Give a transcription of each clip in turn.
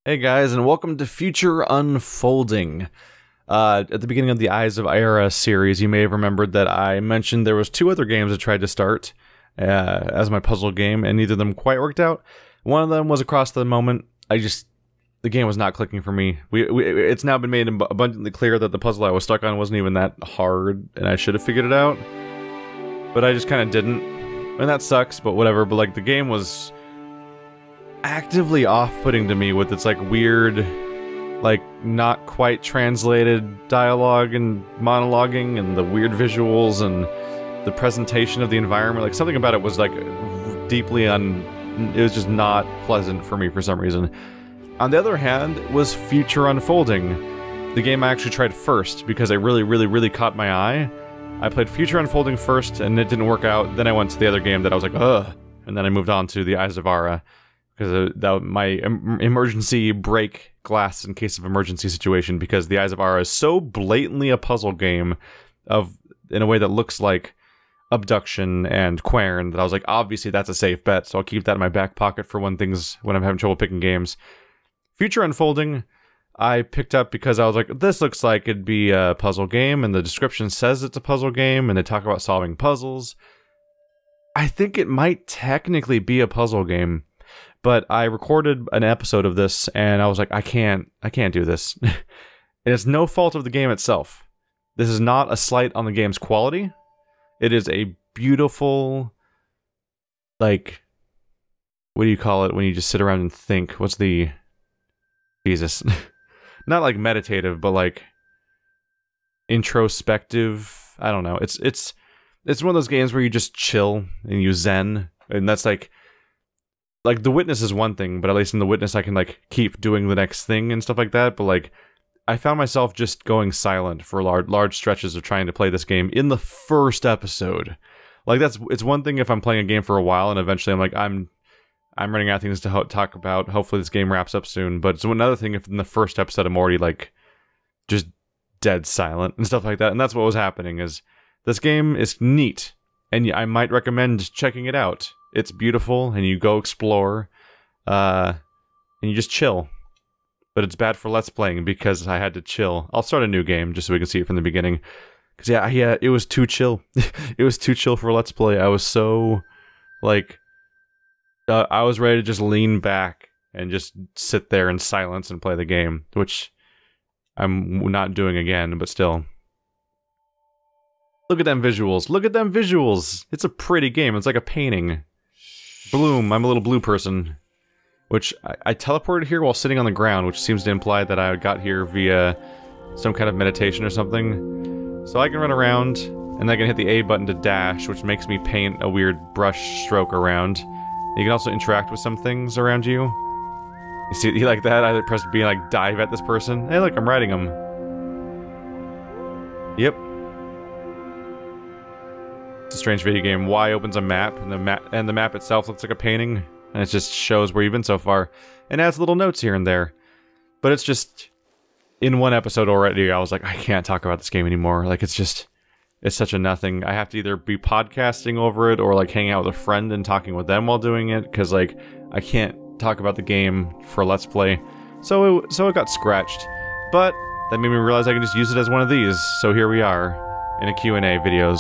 Hey guys, and welcome to Future Unfolding. At the beginning of the Eyes of Ira series, you may have remembered that I mentioned there was two other games I tried to start as my puzzle game, and neither of them quite worked out. One of them was Across the Moment. The game was not clicking for me. It's now been made abundantly clear that the puzzle I was stuck on wasn't even that hard, and I should have figured it out. But I just kind of didn't, and that sucks, but whatever. But like, the game was actively off-putting to me with its like weird, like not quite translated dialogue and monologuing and the weird visuals and the presentation of the environment. Like, something about it was like deeply it was just not pleasant for me for some reason. On the other hand, was Future Unfolding, the game I actually tried first because it really caught my eye. I played Future Unfolding first and it didn't work out. Then I went to the other game that I was like, ugh, and then I moved on to the Eyes of Ira, because that my emergency break glass in case of emergency situation, because the Eyes of Ira is so blatantly a puzzle game in a way that looks like Abduction and Quern that I was like, obviously that's a safe bet, so I'll keep that in my back pocket for when I'm having trouble picking games. Future Unfolding I picked up because I was like, this looks like it'd be a puzzle game, and the description says it's a puzzle game, and they talk about solving puzzles. I think it might technically be a puzzle game, but I recorded an episode of this, and I was like, I can't do this. And it's no fault of the game itself. This is not a slight on the game's quality. It is a beautiful, like, what do you call it when you just sit around and think? What's the... Jesus. Not like meditative, but like introspective. I don't know. It's one of those games where you just chill and you zen, and that's like The Witness is one thing, but at least in The Witness I can like keep doing the next thing and stuff like that. But like, I found myself just going silent for large stretches of trying to play this game in the first episode. Like, it's one thing if I'm playing a game for a while and eventually I'm like, I'm running out of things to talk about. Hopefully this game wraps up soon. But it's another thing if in the first episode I'm already like just dead silent and stuff like that. And that's what was happening. Is this game is neat, and I might recommend checking it out. It's beautiful, and you go explore, and you just chill. But it's bad for Let's Playing because I had to chill. I'll start a new game just so we can see it from the beginning. Because yeah, it was too chill. It was too chill for Let's Play. I was so, like, I was ready to just lean back and just sit there in silence and play the game, which I'm not doing again, but still. Look at them visuals. Look at them visuals! It's a pretty game. It's like a painting. Bloom. I'm a little blue person. Which, I teleported here while sitting on the ground, which seems to imply that I got here via some kind of meditation or something. So I can run around, and I can hit the A button to dash, which makes me paint a weird brush stroke around. You can also interact with some things around you. You see, you like that? I pressed B and like dive at this person. Hey look, I'm riding him. Yep. It's a strange video game. Y opens a map, and the map itself looks like a painting, and it just shows where you've been so far, and adds little notes here and there. But it's just, in one episode already, I was like, I can't talk about this game anymore. Like, it's such a nothing. I have to either be podcasting over it or like hanging out with a friend and talking with them while doing it, because like I can't talk about the game for Let's Play. So it got scratched. But that made me realize I can just use it as one of these. So here we are in a Q&A video.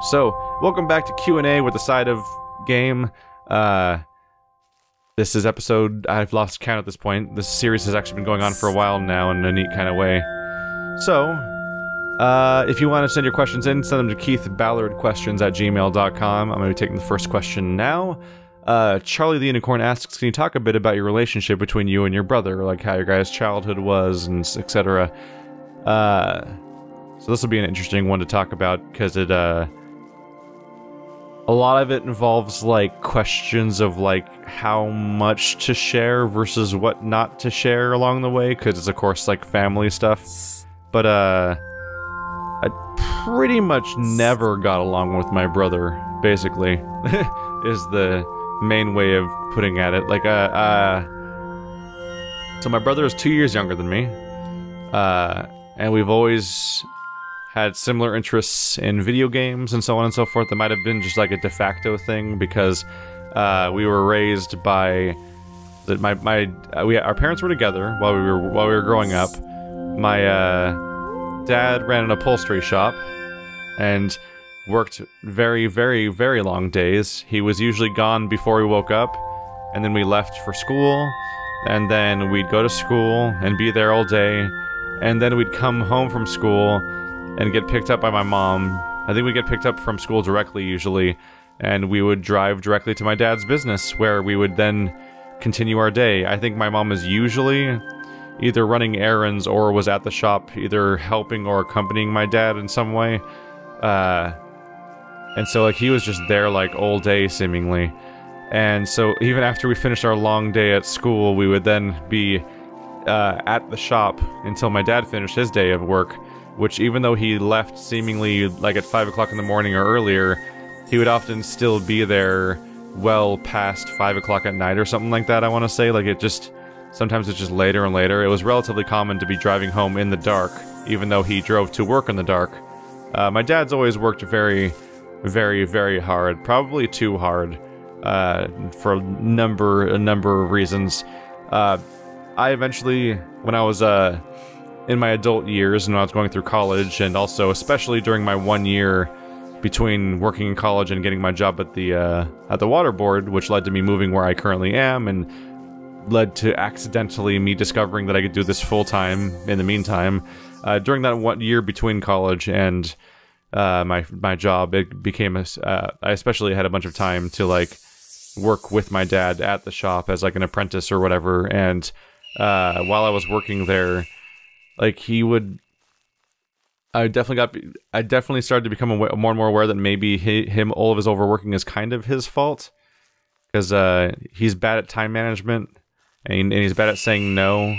So welcome back to Q&A with the side of game. This is episode, I've lost count at this point. This series has actually been going on for a while now in a neat kind of way. So if you want to send your questions in, send them to keithballardquestions@gmail.com. I'm going to be taking the first question now. Charlie the Unicorn asks, can you talk a bit about your relationship between you and your brother, like how your guys' childhood was, and etc. So this will be an interesting one to talk about, because it, a lot of it involves, like, questions of, like, how much to share versus what not to share along the way, because it's, of course, like, family stuff. But, I pretty much never got along with my brother, basically, is the main way of putting at it. Like, so my brother is 2 years younger than me, and we've always had similar interests in video games and so on and so forth. That might have been just like a de facto thing, because we were raised by that our parents were together while we were growing up. My dad ran an upholstery shop and worked very, very, very long days. He was usually gone before we woke up, and then we left for school, and then we'd go to school and be there all day, and then we'd come home from school and get picked up by my mom. I think we'd get picked up from school directly usually, and we would drive directly to my dad's business, where we would then continue our day. I think my mom was usually either running errands or was at the shop, either helping or accompanying my dad in some way. And so, like, he was just there, like, all day, seemingly. And so, even after we finished our long day at school, we would then be at the shop until my dad finished his day of work, which, even though he left seemingly, like, at 5 o'clock in the morning or earlier, he would often still be there well past 5 o'clock at night or something like that, I want to say. Like, sometimes it's just later and later. It was relatively common to be driving home in the dark, even though he drove to work in the dark. My dad's always worked very, very, very hard, probably too hard, for a number of reasons. I eventually, when I was in my adult years and when I was going through college, and also especially during my 1 year between working in college and getting my job at the water board, which led to me moving where I currently am, and led to accidentally me discovering that I could do this full-time in the meantime. During that 1 year between college and my job, it became I especially had a bunch of time to, like, work with my dad at the shop as, like, an apprentice or whatever. And while I was working there, like, I definitely started to become more and more aware that maybe all of his overworking is kind of his fault, because he's bad at time management, and he's bad at saying no,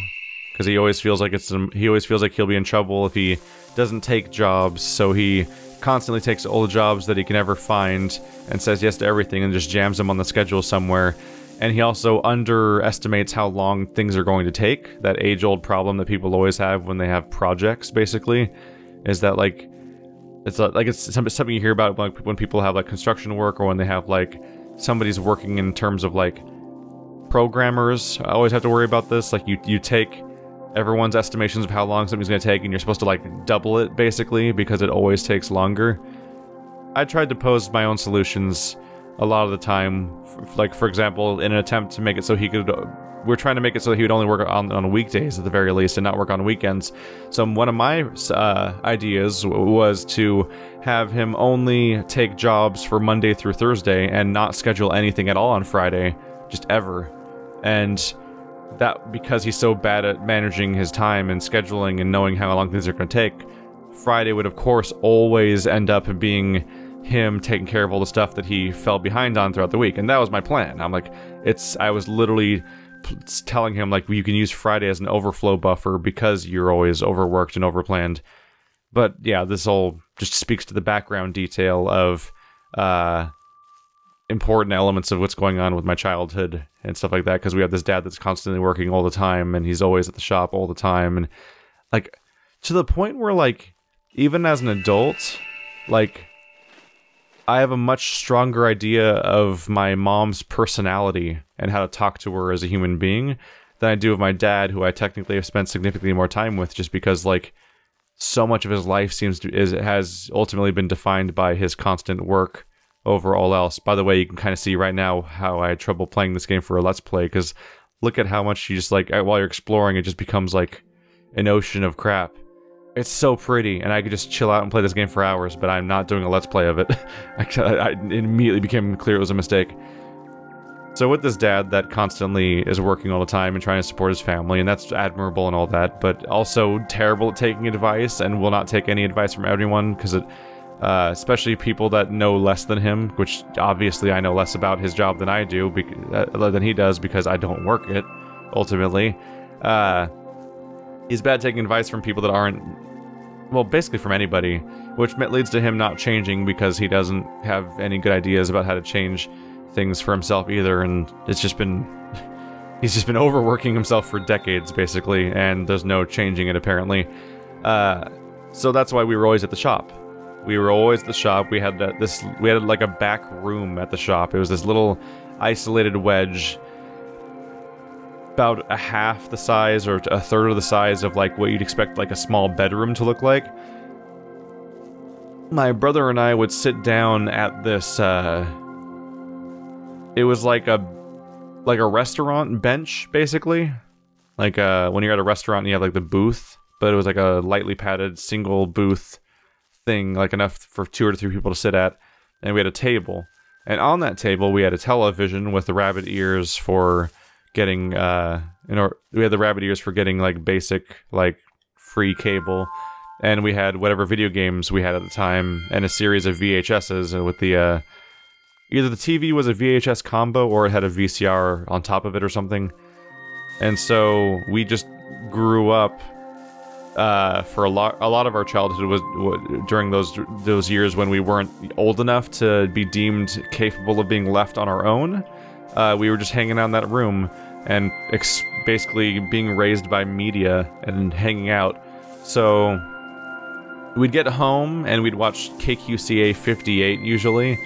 because he always feels like he'll be in trouble if he doesn't take jobs. So he constantly takes all the jobs that he can ever find and says yes to everything and just jams them on the schedule somewhere. And he also underestimates how long things are going to take. That age-old problem that people always have when they have projects, basically, is that, like, it's something you hear about, like, when people have, like, construction work, or when they have, like, somebody's working in terms of, like, programmers. I always have to worry about this. Like, you take everyone's estimations of how long something's going to take, and you're supposed to, like, double it, basically, because it always takes longer. I tried to pose my own solutions a lot of the time, like, for example, in an attempt to make it so he could... We're trying to make it so that he would only work on weekdays, at the very least, and not work on weekends. So one of my ideas was to have him only take jobs for Monday through Thursday and not schedule anything at all on Friday, just ever. And that, because he's so bad at managing his time and scheduling and knowing how long things are going to take, Friday would, of course, always end up being him taking care of all the stuff that he fell behind on throughout the week. And that was my plan. I'm like, I was literally telling him, like, you can use Friday as an overflow buffer because you're always overworked and overplanned. But yeah, this all just speaks to the background detail of important elements of what's going on with my childhood and stuff like that, because we have this dad that's constantly working all the time, and he's always at the shop all the time, and, like, to the point where, like, even as an adult, like, I have a much stronger idea of my mom's personality and how to talk to her as a human being than I do of my dad, who I technically have spent significantly more time with, just because, like, so much of his life has ultimately been defined by his constant work over all else. By the way, you can kind of see right now how I had trouble playing this game for a Let's Play, because look at how much you just, like, while you're exploring, it just becomes, like, an ocean of crap. It's so pretty, and I could just chill out and play this game for hours, but I'm not doing a Let's Play of it. It immediately became clear it was a mistake. So with this dad that constantly is working all the time and trying to support his family, and that's admirable and all that, but also terrible at taking advice and will not take any advice from everyone, because especially people that know less than him, which obviously I know less about his job than I do, than he does, because I don't work it, ultimately. He's bad at taking advice from people that aren't, well, basically from anybody, which leads to him not changing because he doesn't have any good ideas about how to change things for himself either, and he's just been overworking himself for decades, basically, and there's no changing it, apparently. So that's why we were always at the shop. We were always at the shop. We had like a back room at the shop. It was this little isolated wedge about a half the size or a third of the size of like what you'd expect like a small bedroom to look like. My brother and I would sit down at this, it was like a restaurant bench, basically. Like, when you're at a restaurant and you have like the booth, but it was like a lightly padded single booth thing, like enough for 2 or 3 people to sit at, and we had a table. And on that table, we had a television with the rabbit ears for getting, we had the rabbit ears for getting, like, basic, like, free cable. And we had whatever video games we had at the time, and a series of VHSs with the, either the TV was a VHS combo, or it had a VCR on top of it or something. And so, we just grew up, for a lot of our childhood was during those years when we weren't old enough to be deemed capable of being left on our own. We were just hanging out in that room and basically being raised by media and hanging out. So we'd get home and we'd watch KQCA 58 usually,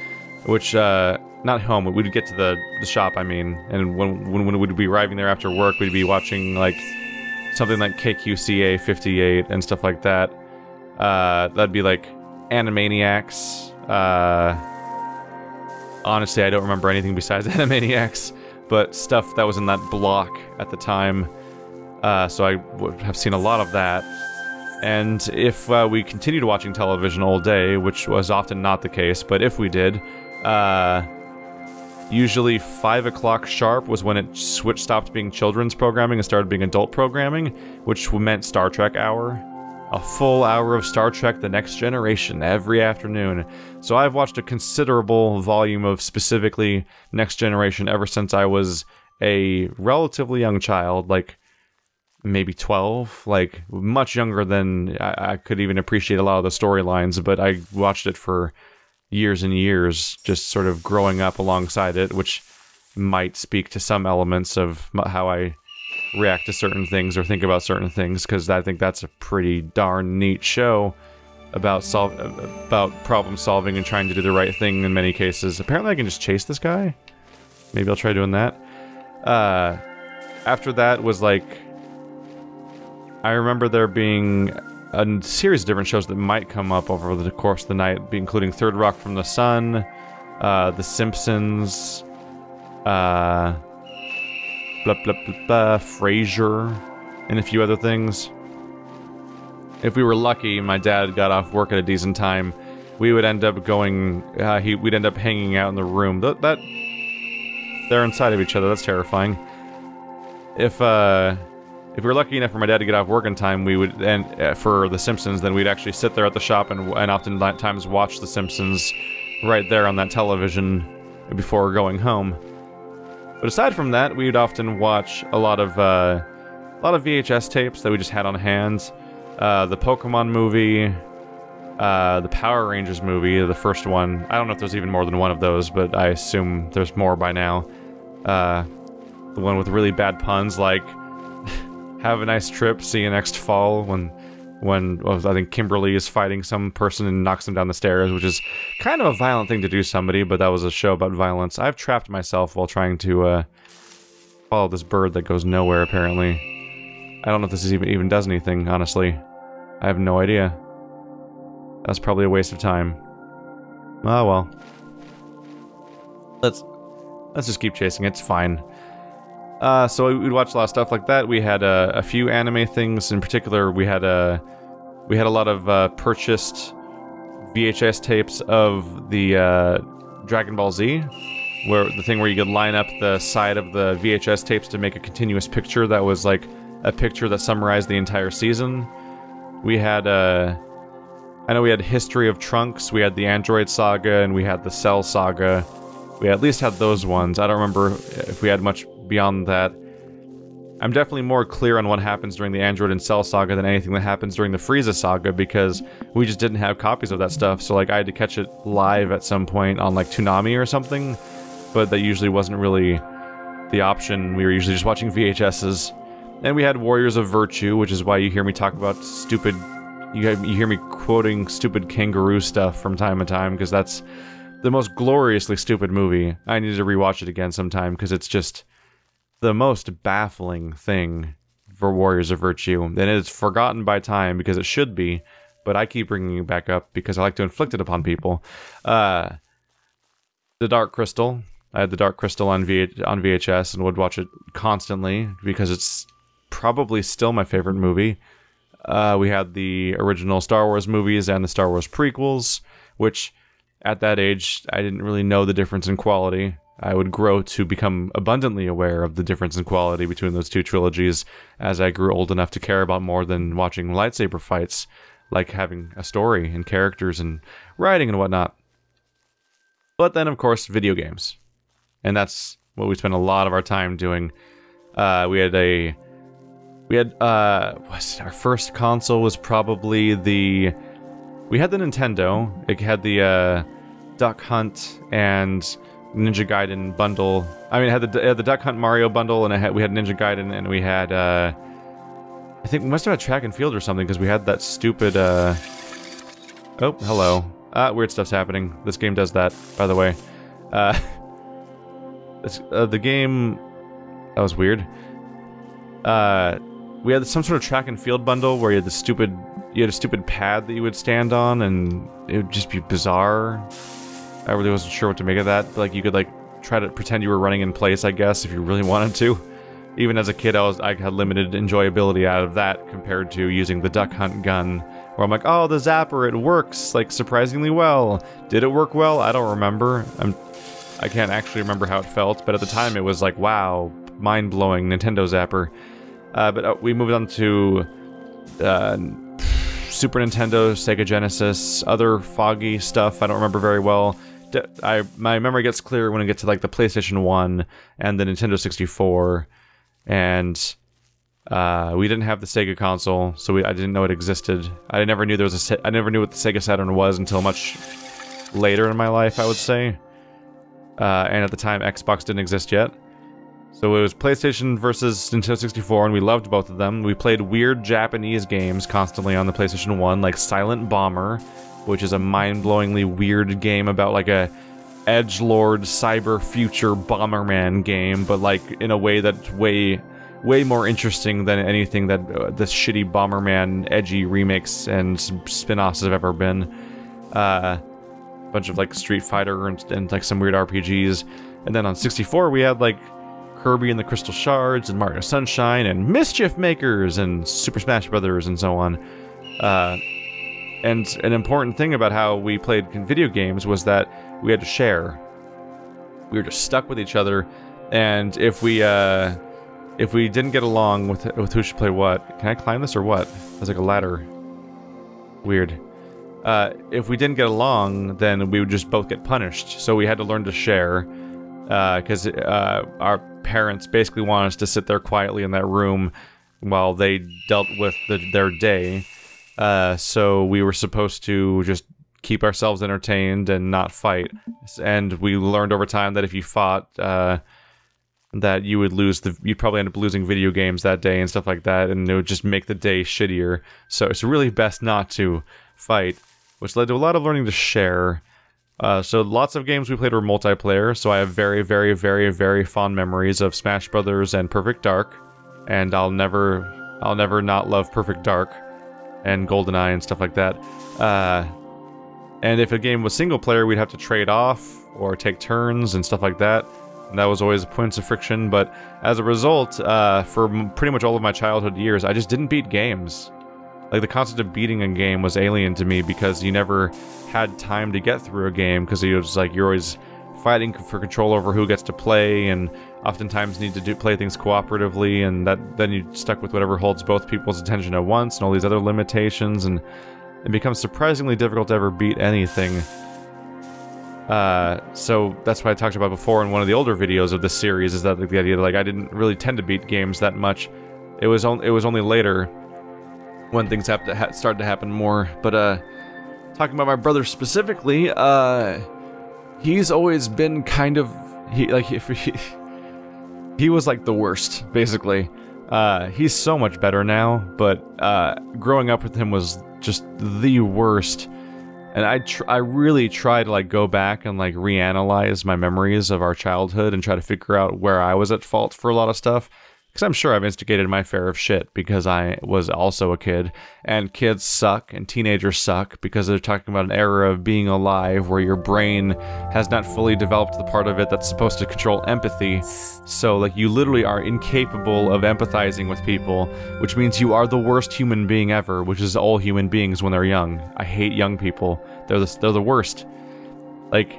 which not home. We'd get to the shop, I mean, and when we'd be arriving there after work, we'd be watching like something like KQCA 58 and stuff like that. That'd be like Animaniacs. Honestly, I don't remember anything besides Animaniacs, but stuff that was in that block at the time. So I would have seen a lot of that. And if we continued watching television all day, which was often not the case, but if we did, usually 5 o'clock sharp was when it stopped being children's programming and started being adult programming, which meant Star Trek hour. A full hour of Star Trek The Next Generation every afternoon. So I've watched a considerable volume of specifically Next Generation ever since I was a relatively young child, like maybe 12, like much younger than I could even appreciate a lot of the storylines, but I watched it for years and years, just sort of growing up alongside it, which might speak to some elements of how I react to certain things or think about certain things, because I think that's a pretty darn neat show about problem solving and trying to do the right thing in many cases. Apparently I can just chase this guy. Maybe I'll try doing that. After that was like, I remember there being a series of different shows that might come up over the course of the night, including Third Rock from the Sun, The Simpsons, Frasier, and a few other things. If we were lucky and my dad got off work at a decent time, we would end up going, we'd end up hanging out in the room. They're inside of each other, that's terrifying. If we were lucky enough for my dad to get off work in time, we would, and for The Simpsons, then we'd actually sit there at the shop and oftentimes watch The Simpsons right there on that television before going home. But aside from that, we'd often watch a lot of VHS tapes that we just had on hand. The Pokemon movie, the Power Rangers movie, the first one. I don't know if there's even more than one of those, but I assume there's more by now. The one with really bad puns like "Have a nice trip, see you next fall," when I think Kimberly is fighting some person and knocks him down the stairs, which is kind of a violent thing to do to somebody, but that was a show about violence. I've trapped myself while trying to follow this bird that goes nowhere, apparently. I don't know if this even does anything, honestly. I have no idea. That's probably a waste of time. Oh well. Let's just keep chasing it, it's fine. So we'd watch a lot of stuff like that. We had a few anime things. In particular, we had a lot of purchased VHS tapes of the Dragon Ball Z, where the thing where you could line up the side of the VHS tapes to make a continuous picture that was like a picture that summarized the entire season. We had I know we had History of Trunks, we had the Android Saga, and we had the Cell Saga. We at least had those ones. I don't remember if we had much beyond that. I'm definitely more clear on what happens during the Android and Cell Saga than anything that happens during the Frieza Saga, because we just didn't have copies of that stuff, so like I had to catch it live at some point on like Toonami or something, but that usually wasn't really the option. We were usually just watching VHSs. And we had Warriors of Virtue, which is why you hear me talk about stupid... You hear me quoting stupid kangaroo stuff from time to time, because that's the most gloriously stupid movie. I need to rewatch it again sometime, because it's just... the most baffling thing for Warriors of Virtue, and it's forgotten by time because it should be, but I keep bringing it back up because I like to inflict it upon people. The Dark Crystal. I had the Dark Crystal on VHS and would watch it constantly because it's probably still my favorite movie. We had the original Star Wars movies and the Star Wars prequels, which at that age I didn't really know the difference in quality. I would grow to become abundantly aware of the difference in quality between those two trilogies as I grew old enough to care about more than watching lightsaber fights, like having a story and characters and writing and whatnot. But then, of course, video games. And that's what we spent a lot of our time doing. Our first console was probably we had the Nintendo. It had the Duck Hunt and Ninja Gaiden bundle. I mean, it had the Duck Hunt Mario bundle, and we had Ninja Gaiden, and we had I think we must have had Track and Field or something because we had that stupid oh, hello. Weird stuff's happening. This game does that, by the way. The game, that was weird. We had some sort of Track and Field bundle where you had a stupid pad that you would stand on, and it would just be bizarre. I really wasn't sure what to make of that. Like, you could, like, try to pretend you were running in place, I guess, if you really wanted to. Even as a kid, I had limited enjoyability out of that compared to using the Duck Hunt gun, where I'm like, oh, the zapper, it works, like, surprisingly well. Did it work well? I don't remember. I can't actually remember how it felt, but at the time it was like, wow, mind-blowing Nintendo zapper. But we moved on to Super Nintendo, Sega Genesis, other foggy stuff I don't remember very well. My memory gets clearer when I get to like the PlayStation 1 and the Nintendo 64, and we didn't have the Sega console, so I didn't know it existed. I never knew I never knew what the Sega Saturn was until much later in my life, I would say. And at the time, Xbox didn't exist yet. So it was PlayStation versus Nintendo 64, and we loved both of them. We played weird Japanese games constantly on the PlayStation 1, like Silent Bomber, which is a mind-blowingly weird game about like a edgelord cyber future Bomberman game, but like in a way that's way more interesting than anything that this shitty Bomberman edgy remakes and spin-offs have ever been. Bunch of like Street Fighter and like some weird RPGs. And then on 64 we had like Kirby and the Crystal Shards and Mario Sunshine and Mischief Makers and Super Smash Brothers and so on. And an important thing about how we played video games was that we had to share. We were just stuck with each other, and if we didn't get along with who should play what, can I climb this or what? There's like a ladder. Weird. If we didn't get along, then we would just both get punished. So we had to learn to share, because our parents basically wanted us to sit there quietly in that room while they dealt with their day. So we were supposed to just keep ourselves entertained and not fight. And we learned over time that if you fought, that you would you'd probably end up losing video games that day and stuff like that, and it would just make the day shittier. So it's really best not to fight, which led to a lot of learning to share. So lots of games we played were multiplayer, so I have very, very, very, very fond memories of Smash Brothers and Perfect Dark, and I'll never not love Perfect Dark and GoldenEye and stuff like that. And if a game was single player, we'd have to trade off or take turns and stuff like that. And that was always points of friction, but as a result, for pretty much all of my childhood years, I just didn't beat games. Like, the concept of beating a game was alien to me because you never had time to get through a game, because it was like you're always fighting for control over who gets to play, and oftentimes need to play things cooperatively, and then you're stuck with whatever holds both people's attention at once, and all these other limitations, and it becomes surprisingly difficult to ever beat anything. So that's what I talked about before in one of the older videos of this series, is that like, the idea that like I didn't really tend to beat games that much. It was only later when things started to happen more. But talking about my brother specifically, he's always been kind of he was like the worst, basically. He's so much better now, but growing up with him was just the worst. And I really try to like go back and like reanalyze my memories of our childhood and try to figure out where I was at fault for a lot of stuff. Because I'm sure I've instigated my fair of shit because I was also a kid. And kids suck and teenagers suck because they're talking about an era of being alive where your brain has not fully developed the part of it that's supposed to control empathy. So like you literally are incapable of empathizing with people, which means you are the worst human being ever, which is all human beings when they're young. I hate young people. They're the worst. Like,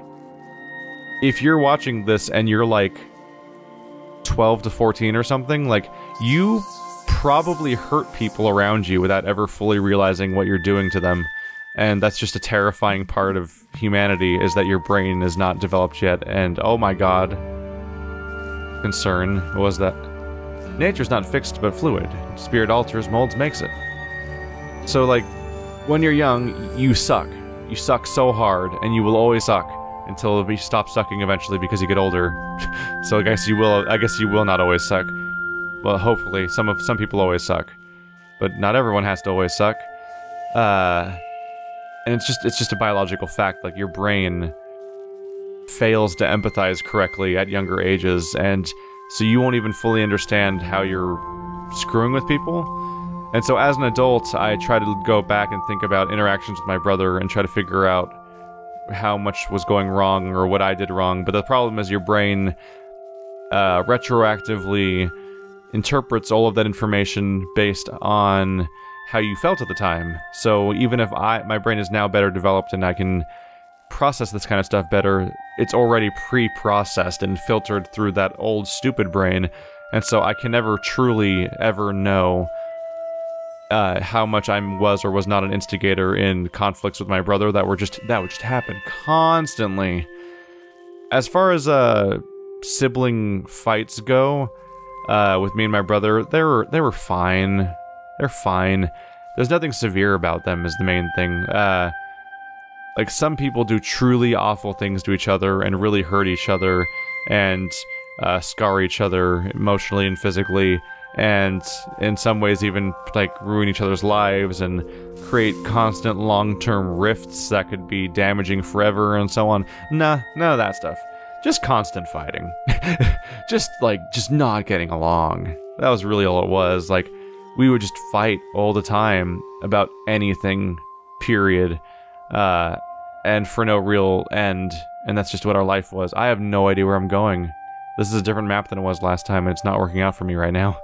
if you're watching this and you're like 12 to 14 or something, like, you probably hurt people around you without ever fully realizing what you're doing to them. And that's just a terrifying part of humanity, is that your brain is not developed yet. And oh my god, concern was that nature's not fixed but fluid. Spirit alters, molds makes it. So like, when you're young, you suck. You suck so hard, and you will always suck until you stop sucking eventually because you get older. So I guess you will not always suck. Well, hopefully. Some people always suck. But not everyone has to always suck. And it's just a biological fact, like your brain fails to empathize correctly at younger ages, and so you won't even fully understand how you're screwing with people. And so as an adult, I try to go back and think about interactions with my brother and try to figure out how much was going wrong or what I did wrong. But the problem is your brain retroactively interprets all of that information based on how you felt at the time. So even if my brain is now better developed and I can process this kind of stuff better, it's already pre-processed and filtered through that old stupid brain. And so I can never truly ever know how much I was or was not an instigator in conflicts with my brother that would just happen constantly. As far as sibling fights go, with me and my brother, they were fine. They're fine. There's nothing severe about them is the main thing. Like, some people do truly awful things to each other and really hurt each other and scar each other emotionally and physically, and in some ways even like ruin each other's lives and create constant long-term rifts that could be damaging forever and so on. Nah, none of that stuff. Just constant fighting. just not getting along. That was really all it was. Like, we would just fight all the time about anything, period, and for no real end, and that's just what our life was. I have no idea where I'm going. This is a different map than it was last time, and it's not working out for me right now.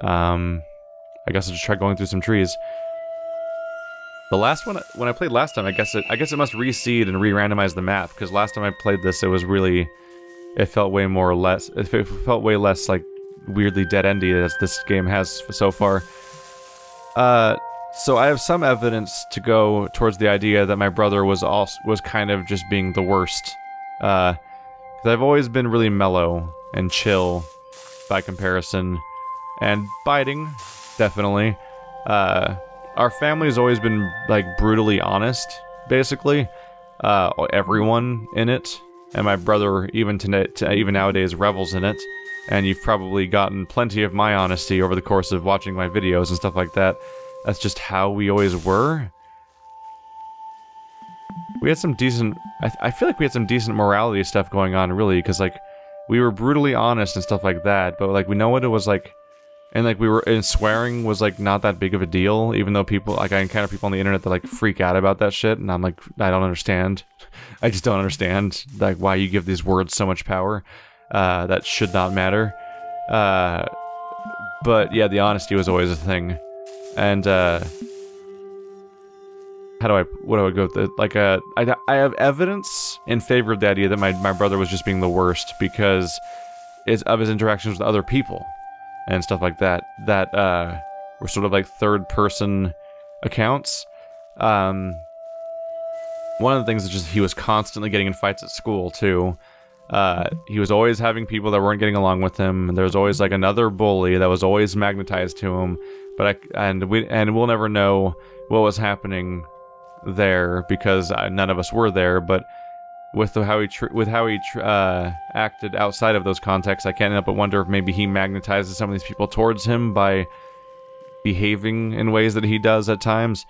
I guess I'll just try going through some trees. The last one, when I played last time, I guess it must reseed and re-randomize the map, because last time I played this, it felt way more or less, it felt way less, like, weirdly dead-endy as this game has so far. So I have some evidence to go towards the idea that my brother was kind of just being the worst. Because I've always been really mellow and chill by comparison, and biting, definitely. Our family's always been, like, brutally honest, basically. Everyone in it, and my brother, even nowadays, revels in it. And you've probably gotten plenty of my honesty over the course of watching my videos and stuff like that. That's just how we always were. We had some decent... I feel like we had some decent morality stuff going on, really, because, like, we were brutally honest and stuff like that, but, like, we know what it was like... And, like, and swearing was, like, not that big of a deal, even though people... Like, I encounter people on the internet that, like, freak out about that shit, and I'm like, I don't understand. I just don't understand, like, why you give these words so much power. That should not matter. But, yeah, the honesty was always a thing. And, what do I go with it? Like, I have evidence in favor of the idea that my brother was just being the worst because of his interactions with other people and stuff like that, that were sort of like third-person accounts. One of the things is just he was constantly getting in fights at school, too. He was always having people that weren't getting along with him, and there was always, like, another bully that was always magnetized to him, but we'll never know what was happening there because none of us were there. But with how he acted outside of those contexts, I can't help but wonder if maybe he magnetizes some of these people towards him by behaving in ways that he does at times.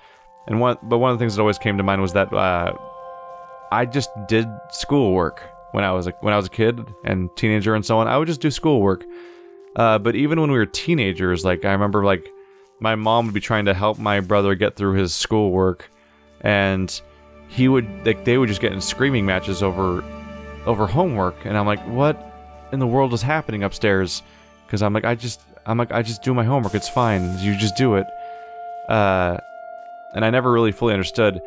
But one of the things that always came to mind was that I just did schoolwork when I was a kid and teenager and so on. I would just do schoolwork. But even when we were teenagers, like I remember like my mom would be trying to help my brother get through his schoolwork, and they would just get in screaming matches over homework, and I'm like, what in the world is happening upstairs? Because I just do my homework. It's fine. You just do it. And I never really fully understood.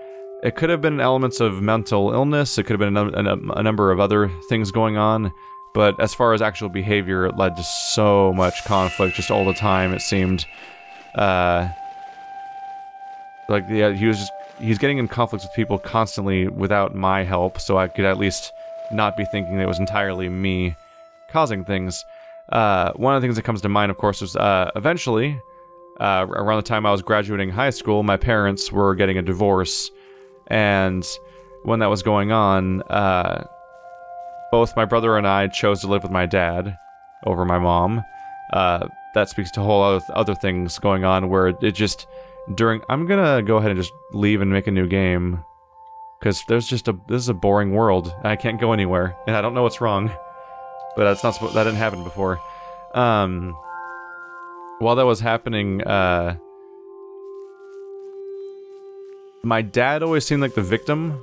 It could have been elements of mental illness. It could have been a number of other things going on. But as far as actual behavior, it led to so much conflict just all the time, it seemed. Like, yeah, he's getting in conflicts with people constantly without my help, so I could at least not be thinking that it was entirely me causing things. One of the things that comes to mind, of course, was eventually, around the time I was graduating high school, my parents were getting a divorce. And when that was going on, both my brother and I chose to live with my dad over my mom. That speaks to whole other things going on where it just I'm gonna go ahead and just leave and make a new game, because this is a boring world and I can't go anywhere and I don't know what's wrong. But that didn't happen before. While that was happening, my dad always seemed like the victim,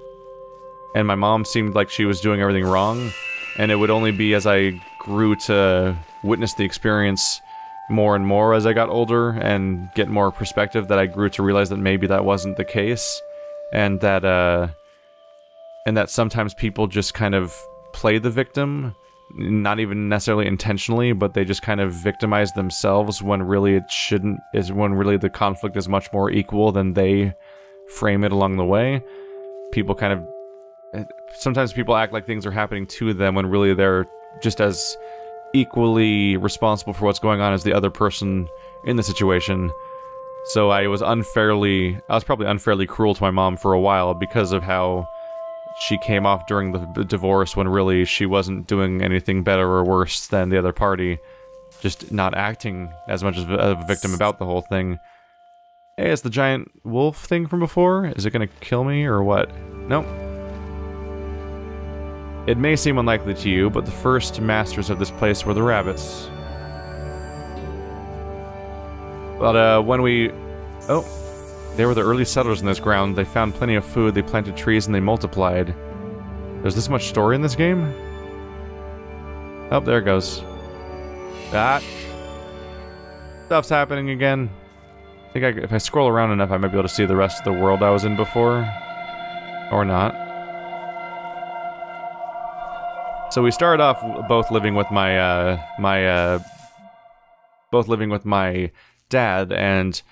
and my mom seemed like she was doing everything wrong, and it would only be as I grew to witness the experience more and more as I got older and get more perspective that I grew to realize that maybe that wasn't the case, and that sometimes people just kind of play the victim, not even necessarily intentionally, but they just kind of victimize themselves when really it shouldn't, when really the conflict is much more equal than they frame it along the way. People kind of, sometimes people act like things are happening to them when really they're just as equally responsible for what's going on as the other person in the situation. So I was probably unfairly cruel to my mom for a while because of how she came off during the divorce when really she wasn't doing anything better or worse than the other party, just not acting as much as a victim about the whole thing. Hey, it's the giant wolf thing from before. Is it gonna kill me or what? Nope. It may seem unlikely to you, but the first masters of this place were the rabbits. But when we... Oh. They were the early settlers in this ground. They found plenty of food, they planted trees, and they multiplied. There's this much story in this game? Oh, there it goes. That stuff's happening again. I think if I scroll around enough, I might be able to see the rest of the world I was in before. Or not. So we started off both living with my, dad, and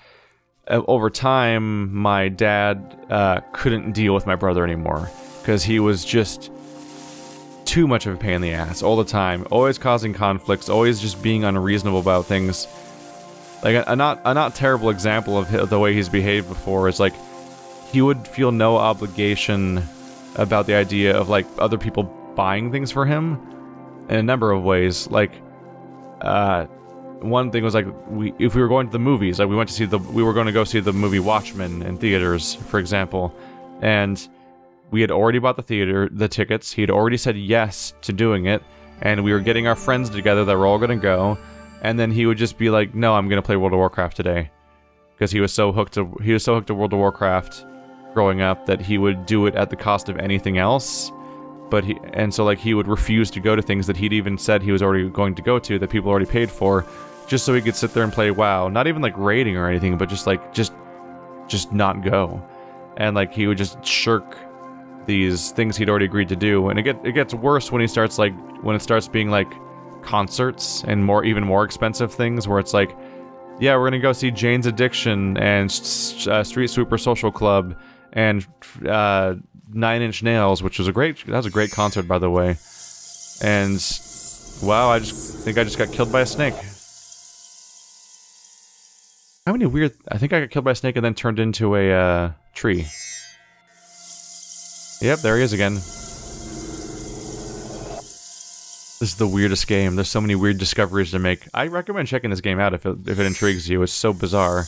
over time, my dad couldn't deal with my brother anymore, because he was just too much of a pain in the ass all the time, always causing conflicts, always just being unreasonable about things. Like a not terrible example of the way he's behaved before is like he would feel no obligation about the idea of like other people buying things for him in a number of ways. Like one thing was like if we were going to the movies, like we were going to go see the movie Watchmen in theaters, for example, and we had already bought the tickets. He had already said yes to doing it, and we were getting our friends together that were all going to go, and then he would just be like, "No, I'm going to play World of Warcraft today," because he was so hooked to World of Warcraft growing up that he would do it at the cost of anything else. So like he would refuse to go to things that he'd even said he was already going to go to, that people already paid for, just so he could sit there and play WoW. Not even like raiding or anything, but just like just not go. And like he would just shirk these things he'd already agreed to do. And it gets worse when it starts being like concerts and even more expensive things, where it's like, yeah, we're gonna go see Jane's Addiction and Street Sweeper Social Club and 9 Inch Nails, which was that was a great concert, by the way. And wow, I think I just got killed by a snake. How many weird... I think I got killed by a snake and then turned into a tree. Yep, there he is again. This is the weirdest game. There's so many weird discoveries to make. I recommend checking this game out if it intrigues you. It's so bizarre.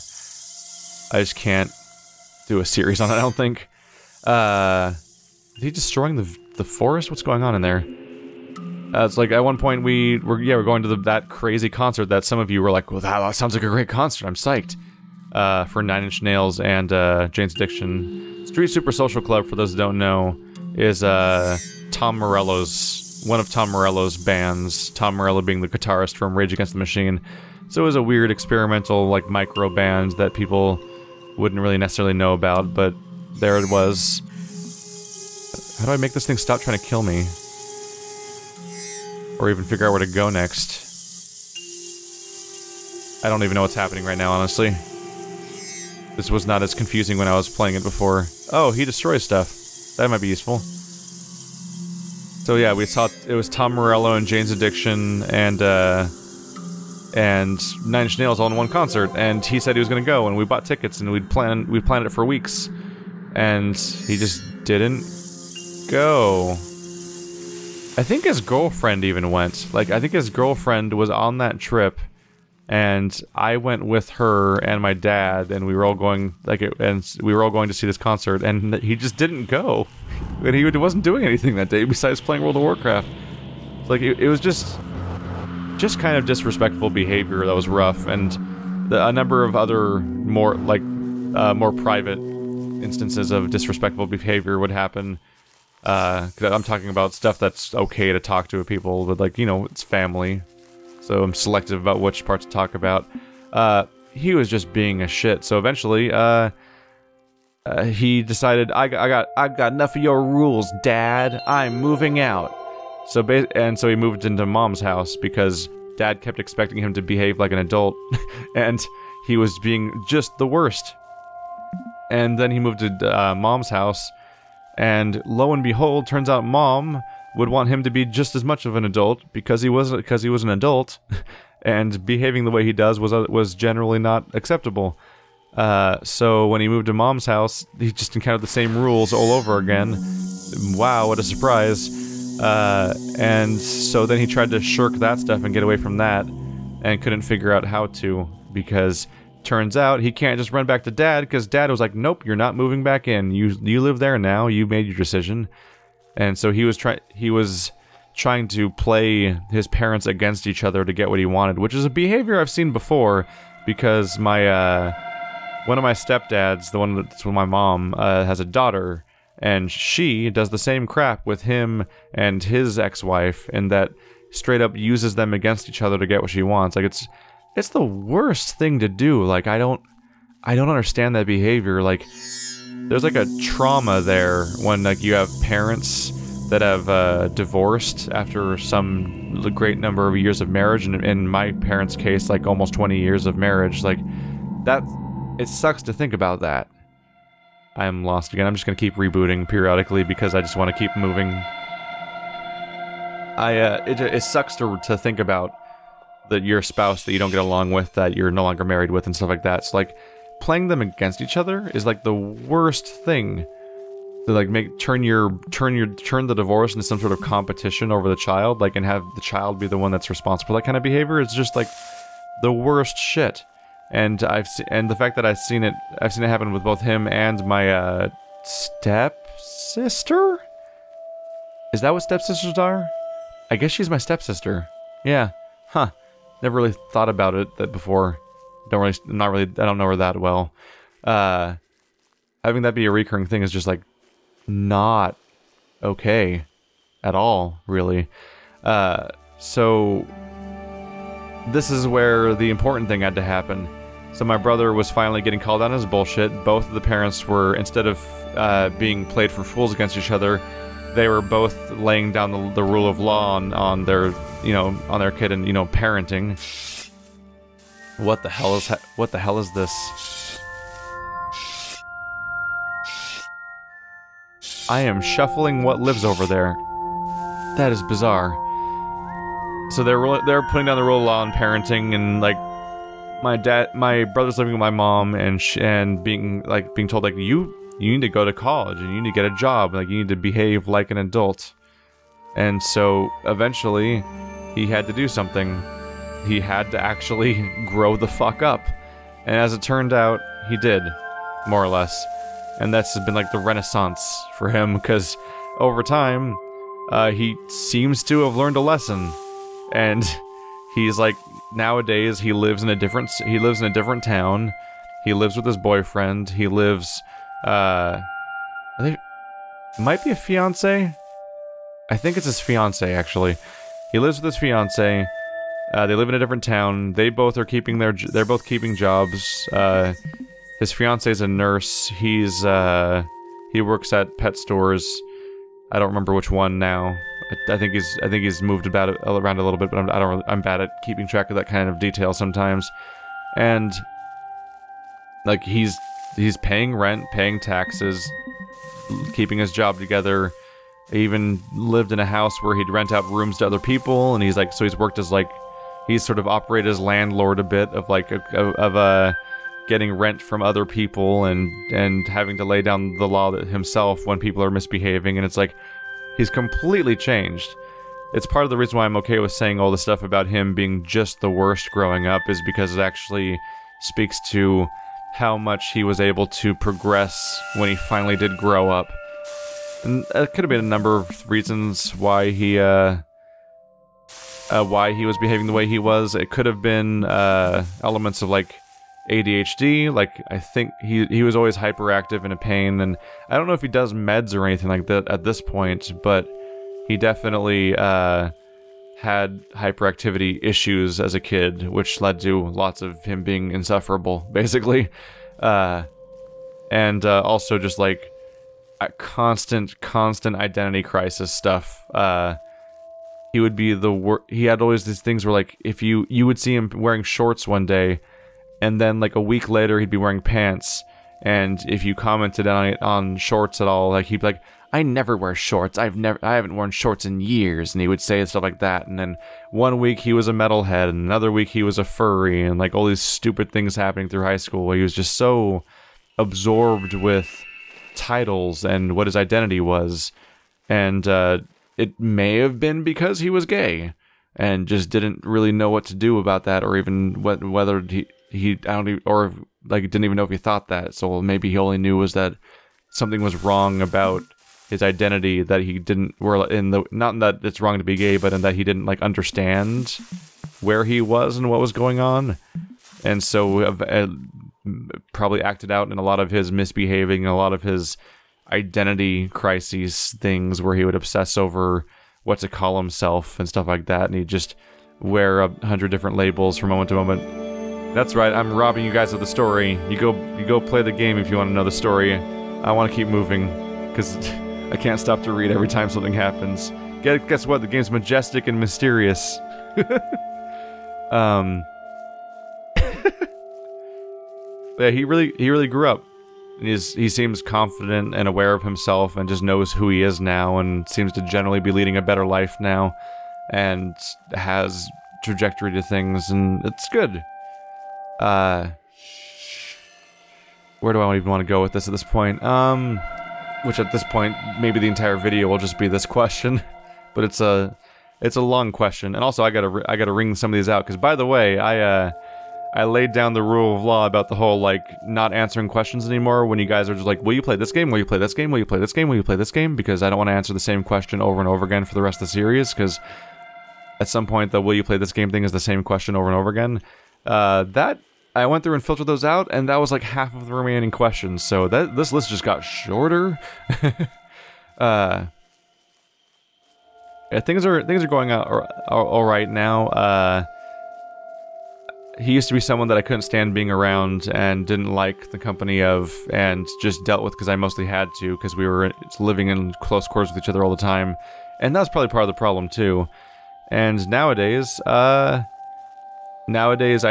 I just can't do a series on it, I don't think. Is he destroying the forest? What's going on in there? It's like, at one point we're going to that crazy concert that some of you were like, well, that sounds like a great concert, I'm psyched. For 9 Inch Nails and Jane's Addiction. Street Super Social Club, for those who don't know, is Tom Morello's, one of Tom Morello's bands. Tom Morello being the guitarist from Rage Against the Machine. So it was a weird experimental, like, micro band that people wouldn't really necessarily know about, but there it was. How do I make this thing stop trying to kill me? Or even figure out where to go next? I don't even know what's happening right now, honestly. This was not as confusing when I was playing it before. Oh, he destroys stuff. That might be useful. So yeah, we saw it was Tom Morello and Jane's Addiction and 9 Inch Nails all in one concert, and he said he was gonna go, and we bought tickets, and we planned it for weeks, and he just didn't go. I think his girlfriend even went. Like, I think his girlfriend was on that trip, and I went with her and my dad, and we were all going, we were all going to see this concert, and he just didn't go. And he wasn't doing anything that day besides playing World of Warcraft. Like, it was just kind of disrespectful behavior that was rough, and a number of other more private instances of disrespectful behavior would happen. 'Cause I'm talking about stuff that's okay to talk to people, but, like, you know, it's family. So I'm selective about which parts to talk about. He was just being a shit. So eventually, he decided, I got enough of your rules, Dad. I'm moving out. So so he moved into Mom's house because Dad kept expecting him to behave like an adult, and he was being just the worst. And then he moved to Mom's house, and lo and behold, turns out Mom would want him to be just as much of an adult because he was an adult, and behaving the way he does was generally not acceptable. So when he moved to Mom's house, he just encountered the same rules all over again. Wow, what a surprise! And so then he tried to shirk that stuff and get away from that, and couldn't figure out how to, because turns out he can't just run back to Dad, because Dad was like, nope, you're not moving back in. You live there now. You made your decision. And so he was trying to play his parents against each other to get what he wanted, which is a behavior I've seen before, because my one of my stepdads, the one that's with my mom, has a daughter, and she does the same crap with him and his ex-wife, and that straight up uses them against each other to get what she wants. Like, it's the worst thing to do. Like, I don't understand that behavior. Like, there's like a trauma there when, like, you have parents that have divorced after some great number of years of marriage, and in my parents' case, like almost 20 years of marriage. Like, that, it sucks to think about that. I am lost again. I'm just gonna keep rebooting periodically because I just want to keep moving. It sucks to think about that your spouse that you don't get along with, that you're no longer married with, and stuff like that. So, like, playing them against each other is like the worst thing. To, like, turn the divorce into some sort of competition over the child, like, and have the child be the one that's responsible for that kind of behavior is just like the worst shit. And the fact that I've seen it happen with both him and my stepsister? Is that what stepsisters are? I guess she's my stepsister. Yeah. Huh. Never really thought about it before. I don't know her that well. Having that be a recurring thing is just like not okay at all, really. So this is where the important thing had to happen. So my brother was finally getting called out on his bullshit. Both of the parents were, instead of being played for fools against each other, they were both laying down the rule of law on their, on their kid and, parenting. What the hell is this? I am shuffling what lives over there. That is bizarre. So they're putting down the rule of law on parenting, and like my brother's living with my mom, and being told, like, you need to go to college and you need to get a job, like, you need to behave like an adult. And so eventually he had to do something. He had to actually grow the fuck up. And as it turned out, he did, more or less. And that's been like the renaissance for him, because over time, he seems to have learned a lesson. And he's like, nowadays he lives in a different town. He lives with his boyfriend. He lives, it might be a fiance. I think it's his fiance, actually. He lives with his fiance. They live in a different town. They both are keeping they're both keeping jobs. His fiance's a nurse. He works at pet stores. I don't remember which one now. I think he's moved around a little bit, but I'm bad at keeping track of that kind of detail sometimes. And like he's paying rent, paying taxes, keeping his job together. He even lived in a house where he'd rent out rooms to other people, and he's like, so he's worked as like, he's sort of operated as landlord a bit of like getting rent from other people and having to lay down the law himself when people are misbehaving, and it's like, he's completely changed. It's part of the reason why I'm okay with saying all the stuff about him being just the worst growing up, is because it actually speaks to how much he was able to progress when he finally did grow up. And it could have been a number of reasons why he was behaving the way he was. It could have been elements of like ADHD. Like, I think he was always hyperactive and in pain, and I don't know if he does meds or anything like that at this point, but he definitely had hyperactivity issues as a kid, which led to lots of him being insufferable, basically. And also just like constant identity crisis stuff. He would be he had always these things where like, if you would see him wearing shorts one day, and then like a week later he'd be wearing pants, and if you commented on shorts at all, like he'd be like, I never wear shorts, I haven't worn shorts in years, and he would say stuff like that. And then one week he was a metalhead, and another week he was a furry, and like all these stupid things happening through high school where he was just so absorbed with titles and what his identity was. And it may have been because he was gay and just didn't really know what to do about that, or even whether he didn't even know if he thought that. So maybe he only knew was that something was wrong about his identity, that he didn't, not that it's wrong to be gay, but in that he didn't like understand where he was and what was going on. And so probably acted out in a lot of his misbehaving, a lot of his identity crises things, where he would obsess over what to call himself and stuff like that, and he'd just wear 100 different labels from moment to moment. That's right, I'm robbing you guys of the story. You go play the game if you want to know the story. I want to keep moving, because I can't stop to read every time something happens. Guess what? The game's majestic and mysterious. Yeah, he really grew up. He seems confident and aware of himself, and just knows who he is now, and seems to generally be leading a better life now, and has trajectory to things, and it's good. Where do I even want to go with this at this point? Which at this point, maybe the entire video will just be this question, but it's a long question, and also I gotta ring some of these out, because by the way, I laid down the rule of law about the whole, like, not answering questions anymore when you guys are just like, will you play this game? Will you play this game? Will you play this game? Will you play this game? Because I don't want to answer the same question over and over again for the rest of the series, because at some point the will you play this game thing is the same question over and over again. That, I went through and filtered those out, and that was like half of the remaining questions, so this list just got shorter. Yeah, things are going out all right now. He used to be someone that I couldn't stand being around and didn't like the company of, and just dealt with because I mostly had to, because we were living in close quarters with each other all the time. And that was probably part of the problem too. And nowadays I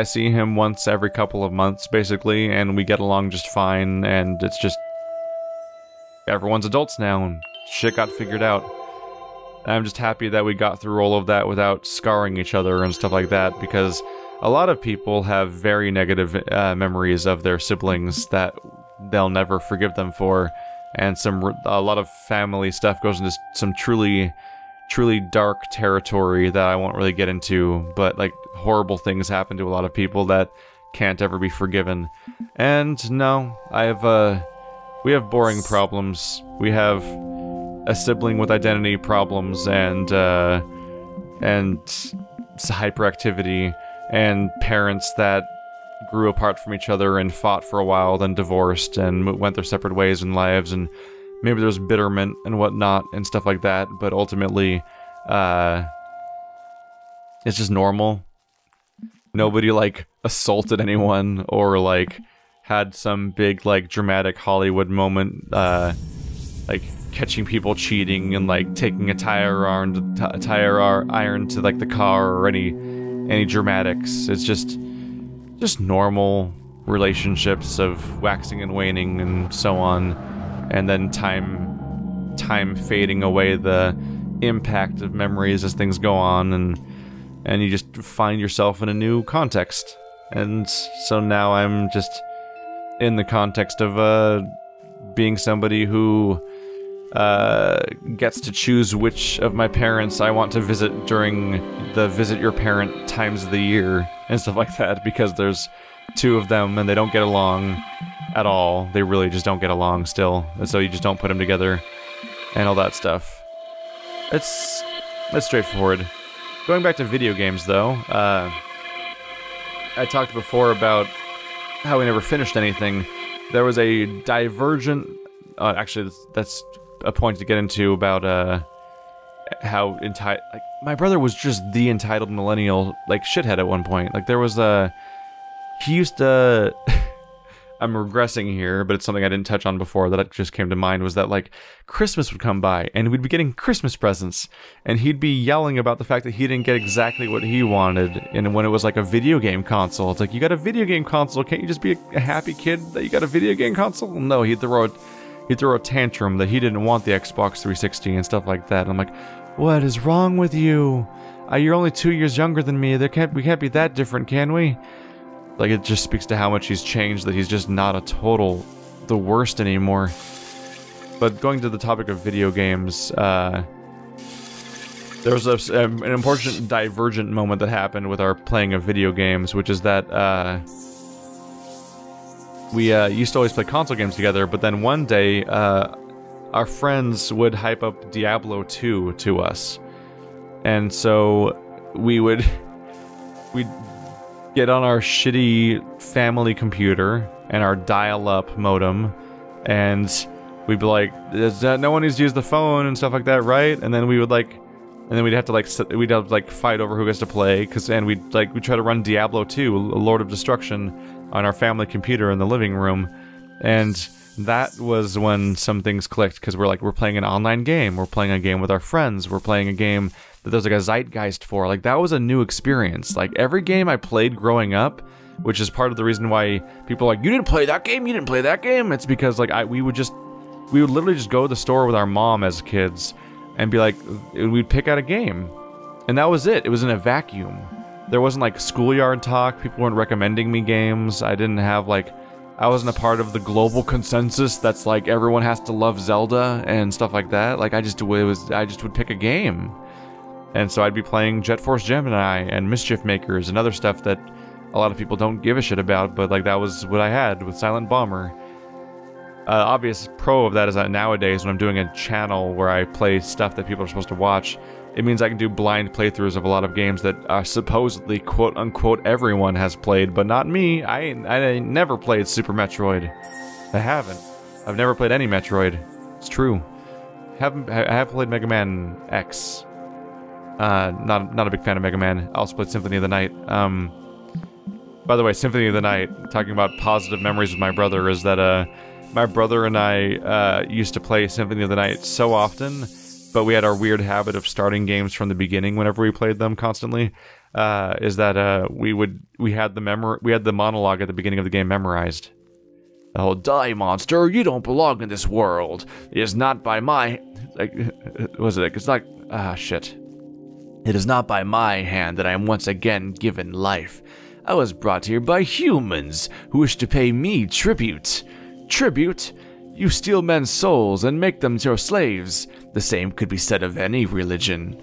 see him once every couple of months, basically, and we get along just fine, and it's just, everyone's adults now, and shit got figured out. I'm just happy that we got through all of that without scarring each other and stuff like that, because a lot of people have very negative memories of their siblings that they'll never forgive them for, and a lot of family stuff goes into some truly dark territory that I won't really get into, but like horrible things happen to a lot of people that can't ever be forgiven. And no, I've we have boring problems. We have a sibling with identity problems and hyperactivity, and parents that grew apart from each other and fought for a while, then divorced and went their separate ways in lives, and maybe there's bitterment and whatnot and stuff like that, but ultimately, it's just normal. Nobody, like, assaulted anyone or, like, had some big, like, dramatic Hollywood moment, like, catching people cheating and, like, taking a tire iron to, like, the car, or any dramatics. It's just normal relationships of waxing and waning and so on, and then time fading away the impact of memories as things go on, and you just find yourself in a new context. And so now I'm just in the context of being somebody who gets to choose which of my parents I want to visit during the visit your parent times of the year and stuff like that, because there's two of them and they don't get along at all. They really just don't get along still, and so you just don't put them together and all that stuff. That's straightforward. Going back to video games, though, I talked before about how we never finished anything. There was a divergent... actually, that's a point to get into about how entitled... Like, my brother was just the entitled millennial, like, shithead at one point. Like, there was a... He used to... I'm regressing here, but it's something I didn't touch on before that just came to mind, was that, like, Christmas would come by, and we'd be getting Christmas presents, and he'd be yelling about the fact that he didn't get exactly what he wanted, and when it was, like, a video game console, it's like, you got a video game console, can't you just be a happy kid that you got a video game console? No, he'd throw a tantrum that he didn't want the Xbox 360 and stuff like that. And I'm like, what is wrong with you? You're only 2 years younger than me, we can't be that different, can we? Like, it just speaks to how much he's changed, that he's just not the worst anymore. But going to the topic of video games, there was an important divergent moment that happened with our playing of video games, which is that we used to always play console games together, but then one day, our friends would hype up Diablo 2 to us. And so we'd get on our shitty family computer and our dial-up modem, and we'd be like, no one needs to use the phone and stuff like that, right? And then we'd have to fight over who gets to play, and we'd try to run Diablo 2, Lord of Destruction, on our family computer in the living room. And that was when some things clicked, because we're playing an online game, we're playing a game with our friends, we're playing a game that there's like a zeitgeist for. Like, that was a new experience. Like, every game I played growing up, which is part of the reason why people are like, you didn't play that game, you didn't play that game. It's because, like, we would literally just go to the store with our mom as kids and be like, we'd pick out a game, and that was it. It was in a vacuum. There wasn't, like, schoolyard talk. People weren't recommending me games. I wasn't a part of the global consensus that's like, everyone has to love Zelda and stuff like that. Like, I just would pick a game. And so I'd be playing Jet Force Gemini and Mischief Makers and other stuff that a lot of people don't give a shit about, but, like, that was what I had with Silent Bomber. Obvious pro of that is that nowadays, when I'm doing a channel where I play stuff that people are supposed to watch, it means I can do blind playthroughs of a lot of games that supposedly, quote-unquote, everyone has played, but not me. I never played Super Metroid. I haven't. I've never played any Metroid. It's true. I have played Mega Man X. Not a big fan of Mega Man. I also played Symphony of the Night. By the way, Symphony of the Night, talking about positive memories with my brother, is that my brother and I used to play Symphony of the Night so often, but we had our weird habit of starting games from the beginning whenever we played them constantly. Is that we had the monologue at the beginning of the game memorized. Oh, die, monster! You don't belong in this world. It is not by my... Like, was it? It's like... shit. It is not by my hand that I am once again given life. I was brought here by humans who wish to pay me tribute. Tribute? You steal men's souls and make them your slaves. The same could be said of any religion.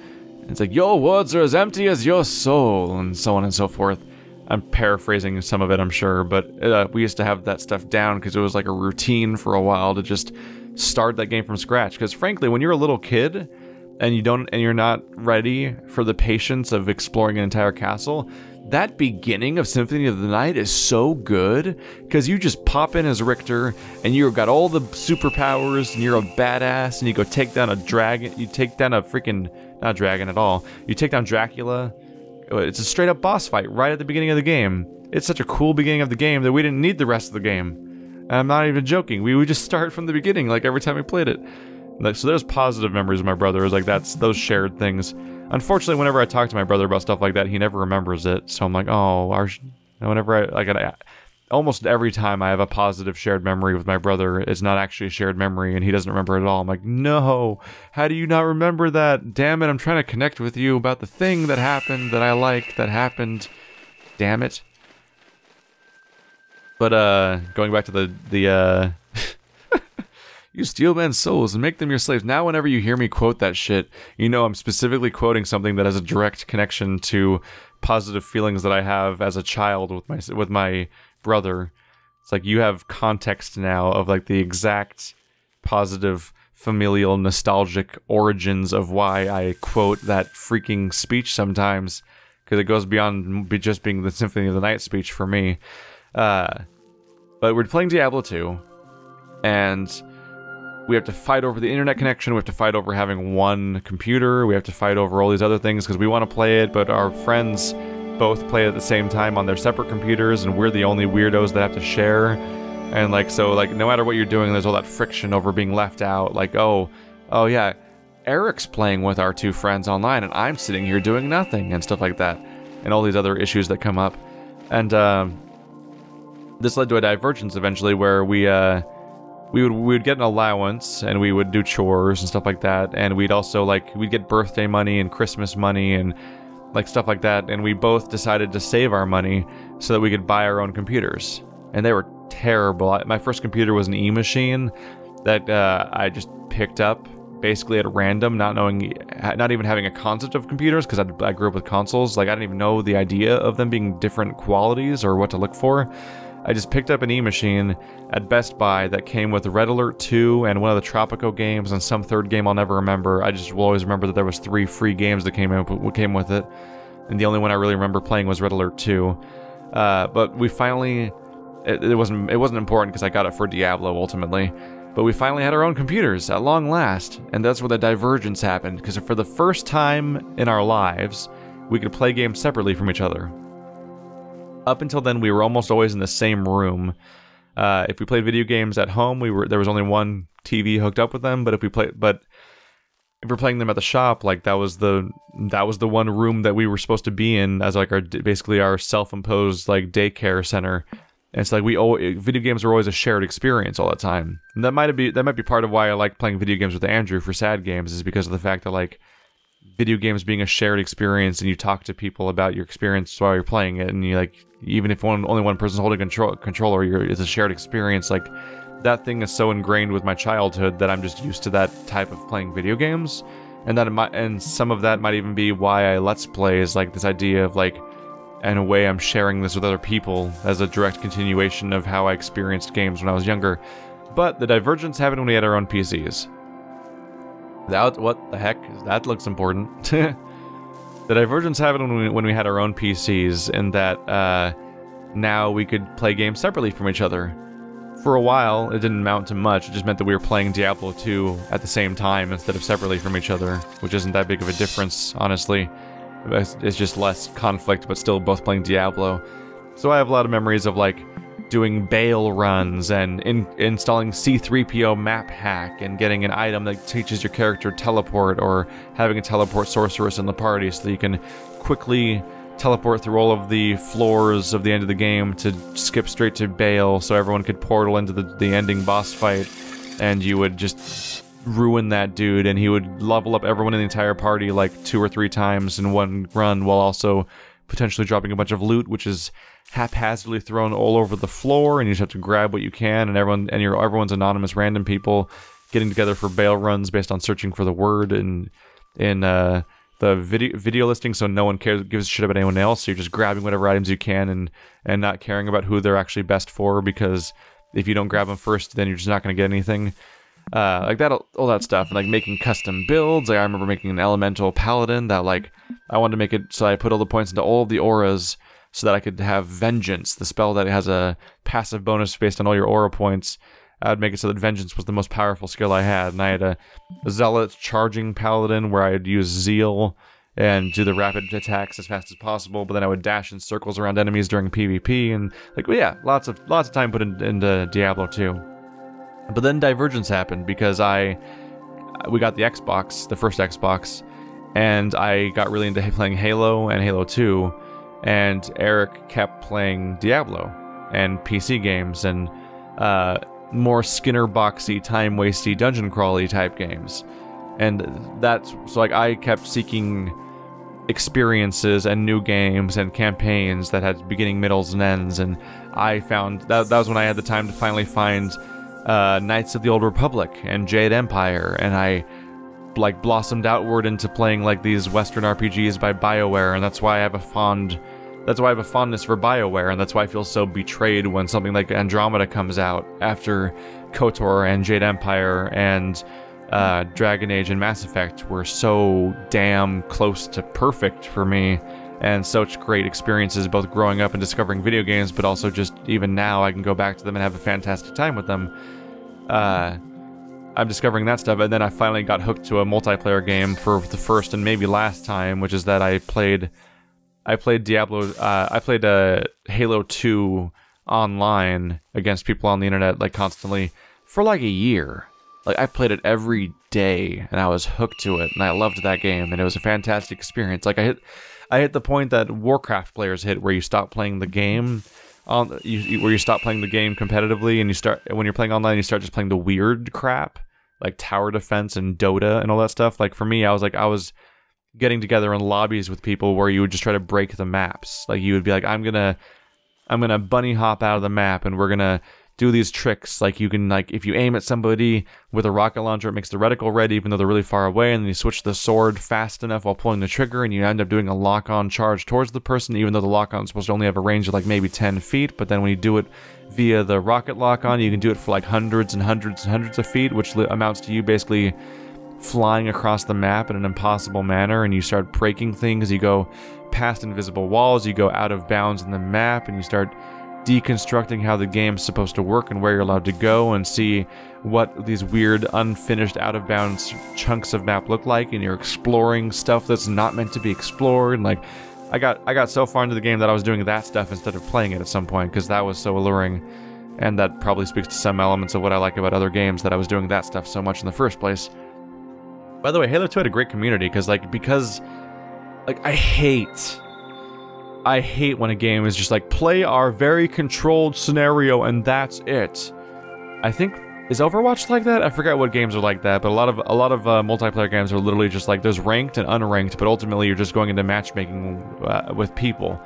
It's like, your words are as empty as your soul, and so on and so forth. I'm paraphrasing some of it, I'm sure, but we used to have that stuff down because it was like a routine for a while to just start that game from scratch. Because frankly, when you're a little kid and you're not ready for the patience of exploring an entire castle, that beginning of Symphony of the Night is so good, because you just pop in as Richter, and you've got all the superpowers, and you're a badass, and you go take down a dragon, you take down a freaking, not a dragon at all, you take down Dracula. It's a straight up boss fight right at the beginning of the game. It's such a cool beginning of the game that we didn't need the rest of the game. And I'm not even joking, we would just start from the beginning, like every time we played it. Like, so there's positive memories of my brother, like that's those shared things. Unfortunately, whenever I talk to my brother about stuff like that, he never remembers it. So I'm like, oh, almost every time I have a positive shared memory with my brother, it's not actually a shared memory, and he doesn't remember it at all. I'm like, no, how do you not remember that? Damn it, I'm trying to connect with you about the thing that happened, that I like, that happened. Damn it. But, going back to the you steal men's souls and make them your slaves. Now whenever you hear me quote that shit, you know I'm specifically quoting something that has a direct connection to positive feelings that I have as a child with my brother. It's like you have context now of like the exact positive familial nostalgic origins of why I quote that freaking speech sometimes, because it goes beyond just being the Symphony of the Night speech for me. But we're playing Diablo 2, and we have to fight over the internet connection, we have to fight over having one computer, we have to fight over all these other things because we want to play it, but our friends both play it at the same time on their separate computers, and we're the only weirdos that have to share. And like, so like, no matter what you're doing, there's all that friction over being left out, like, oh yeah, Eric's playing with our two friends online, and I'm sitting here doing nothing, and stuff like that, and all these other issues that come up. And this led to a divergence eventually where we would get an allowance, and we would do chores and stuff like that, and we'd also, like, we'd get birthday money and Christmas money and, like, stuff like that, and we both decided to save our money so that we could buy our own computers. And they were terrible. My first computer was an E-machine that I just picked up basically at random, not even having a concept of computers, because I grew up with consoles. Like, I didn't even know the idea of them being different qualities or what to look for. I just picked up an E-machine at Best Buy that came with Red Alert 2 and one of the Tropico games and some third game I'll never remember. I just will always remember that there was 3 free games that came with it, and the only one I really remember playing was Red Alert 2. But we finally, it wasn't important because I got it for Diablo ultimately, but we finally had our own computers at long last, and that's where the divergence happened, because for the first time in our lives, we could play games separately from each other. Up until then, we were almost always in the same room. If we played video games at home, there was only one TV hooked up with them. But if we're playing them at the shop, like that was the one room that we were supposed to be in as like basically our self-imposed like daycare center. And it's like video games were always a shared experience all the time. And that might be part of why I like playing video games with Andrew for sad games, is because of the fact that like video games being a shared experience, and you talk to people about your experience while you're playing it, and you like, even if only one person's holding a controller, it's a shared experience. Like, that thing is so ingrained with my childhood that I'm just used to that type of playing video games, and some of that might even be why I Let's Play, is like this idea of like, in a way, I'm sharing this with other people as a direct continuation of how I experienced games when I was younger. But the divergence happened when we had our own PCs. What the heck? That looks important. The divergence happened when we had our own PCs, in that now we could play games separately from each other. For a while, it didn't amount to much. It just meant that we were playing Diablo 2 at the same time instead of separately from each other, which isn't that big of a difference, honestly. It's just less conflict, but still both playing Diablo. So I have a lot of memories of like doing bail runs and installing C-3PO map hack and getting an item that teaches your character teleport, or having a teleport sorceress in the party so that you can quickly teleport through all of the floors of the end of the game to skip straight to Baal so everyone could portal into the ending boss fight, and you would just ruin that dude, and he would level up everyone in the entire party like 2 or 3 times in one run, while also potentially dropping a bunch of loot, which is haphazardly thrown all over the floor, and you just have to grab what you can, and everyone's anonymous random people getting together for bail runs based on searching for the word in the video listing, so no one gives a shit about anyone else. So you're just grabbing whatever items you can and not caring about who they're actually best for, because if you don't grab them first, then you're just not going to get anything. Like that, all that stuff, and like making custom builds. Like I remember making an elemental paladin that like I wanted to make it so I put all the points into all of the auras so that I could have vengeance, the spell that has a passive bonus based on all your aura points. I would make it so that vengeance was the most powerful skill I had, and I had a zealot charging paladin where I'd use zeal and do the rapid attacks as fast as possible, but then I would dash in circles around enemies during PvP, and like, well, yeah, lots of time put into Diablo 2. But then Divergence happened because we got the Xbox, the first Xbox, and I got really into playing Halo and Halo 2, and Eric kept playing Diablo and PC games and more Skinner boxy, time wasty, dungeon crawly type games. And that's so like I kept seeking experiences and new games and campaigns that had beginning, middles, and ends, and I found that was when I had the time to finally find Knights of the Old Republic and Jade Empire, and I like blossomed outward into playing like these Western RPGs by BioWare, and that's why I have a fondness for BioWare, and that's why I feel so betrayed when something like Andromeda comes out after KOTOR and Jade Empire and Dragon Age and Mass Effect were so damn close to perfect for me, and such great experiences both growing up and discovering video games, but also just even now I can go back to them and have a fantastic time with them. I'm discovering that stuff, and then I finally got hooked to a multiplayer game for the first and maybe last time, which is that I played Diablo, I played Halo 2 online against people on the internet, like, constantly for like a year. Like, I played it every day, and I was hooked to it, and I loved that game, and it was a fantastic experience. Like, I hit the point that Warcraft players hit, where you stop playing the game, where you stop playing the game competitively, and when you're playing online, you start just playing the weird crap, like tower defense and Dota and all that stuff. Like, for me, I was getting together in lobbies with people where you would just try to break the maps. Like, you would be like, I'm gonna bunny hop out of the map, and we're gonna do these tricks. Like, you can, like, if you aim at somebody with a rocket launcher, it makes the reticle red even though they're really far away, and then you switch the sword fast enough while pulling the trigger, and you end up doing a lock-on charge towards the person, even though the lock-on is supposed to only have a range of like maybe 10 feet, but then when you do it via the rocket lock-on, you can do it for like hundreds and hundreds and hundreds of feet, which amounts to you basically flying across the map in an impossible manner, and you start breaking things. You go past invisible walls, you go out of bounds in the map, and you start deconstructing how the game's supposed to work and where you're allowed to go, and see what these weird unfinished out-of-bounds chunks of map look like, and you're exploring stuff that's not meant to be explored. And like, I got so far into the game that I was doing that stuff instead of playing it at some point, because that was so alluring, and that probably speaks to some elements of what I like about other games, that I was doing that stuff so much in the first place. By the way, Halo 2 had a great community, because I hate when a game is just like, play our very controlled scenario and that's it. I think, is Overwatch like that? I forget what games are like that, but a lot of multiplayer games are literally just like, there's ranked and unranked, but ultimately you're just going into matchmaking with people.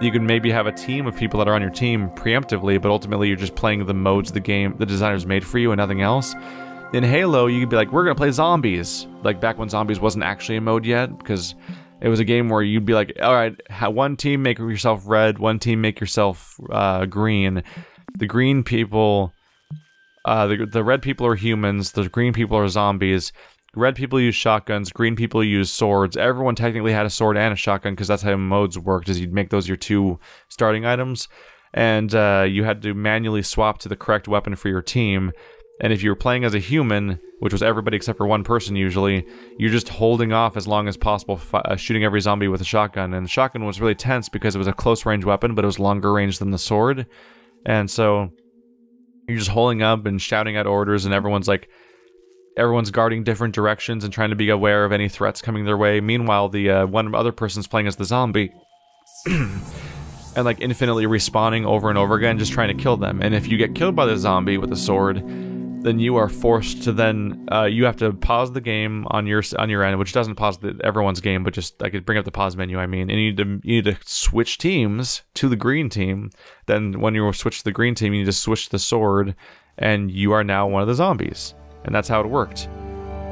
You can maybe have a team of people that are on your team preemptively, but ultimately you're just playing the modes the designers made for you and nothing else. In Halo, you could be like, we're gonna play zombies. Like, back when zombies wasn't actually a mode yet, because it was a game where you'd be like, alright, one team make yourself red, one team make yourself green. The green people, the red people are humans, the green people are zombies. Red people use shotguns, green people use swords. Everyone technically had a sword and a shotgun, because that's how modes worked, is you'd make those your two starting items. And you had to manually swap to the correct weapon for your team. And if you were playing as a human, which was everybody except for one person usually, you're just holding off as long as possible, shooting every zombie with a shotgun. And the shotgun was really tense because it was a close-range weapon, but it was longer range than the sword. And so you're just holding up and shouting out orders, and everyone's guarding different directions and trying to be aware of any threats coming their way. Meanwhile, the one other person's playing as the zombie. And like infinitely respawning over and over again, just trying to kill them. And if you get killed by the zombie with a sword, then you are forced to then, you have to pause the game on your end, which doesn't pause everyone's game, but just, I could bring up the pause menu, I mean, and you need to switch teams to the green team. Then when you switch to the green team, you need to switch the sword, and you are now one of the zombies. And that's how it worked.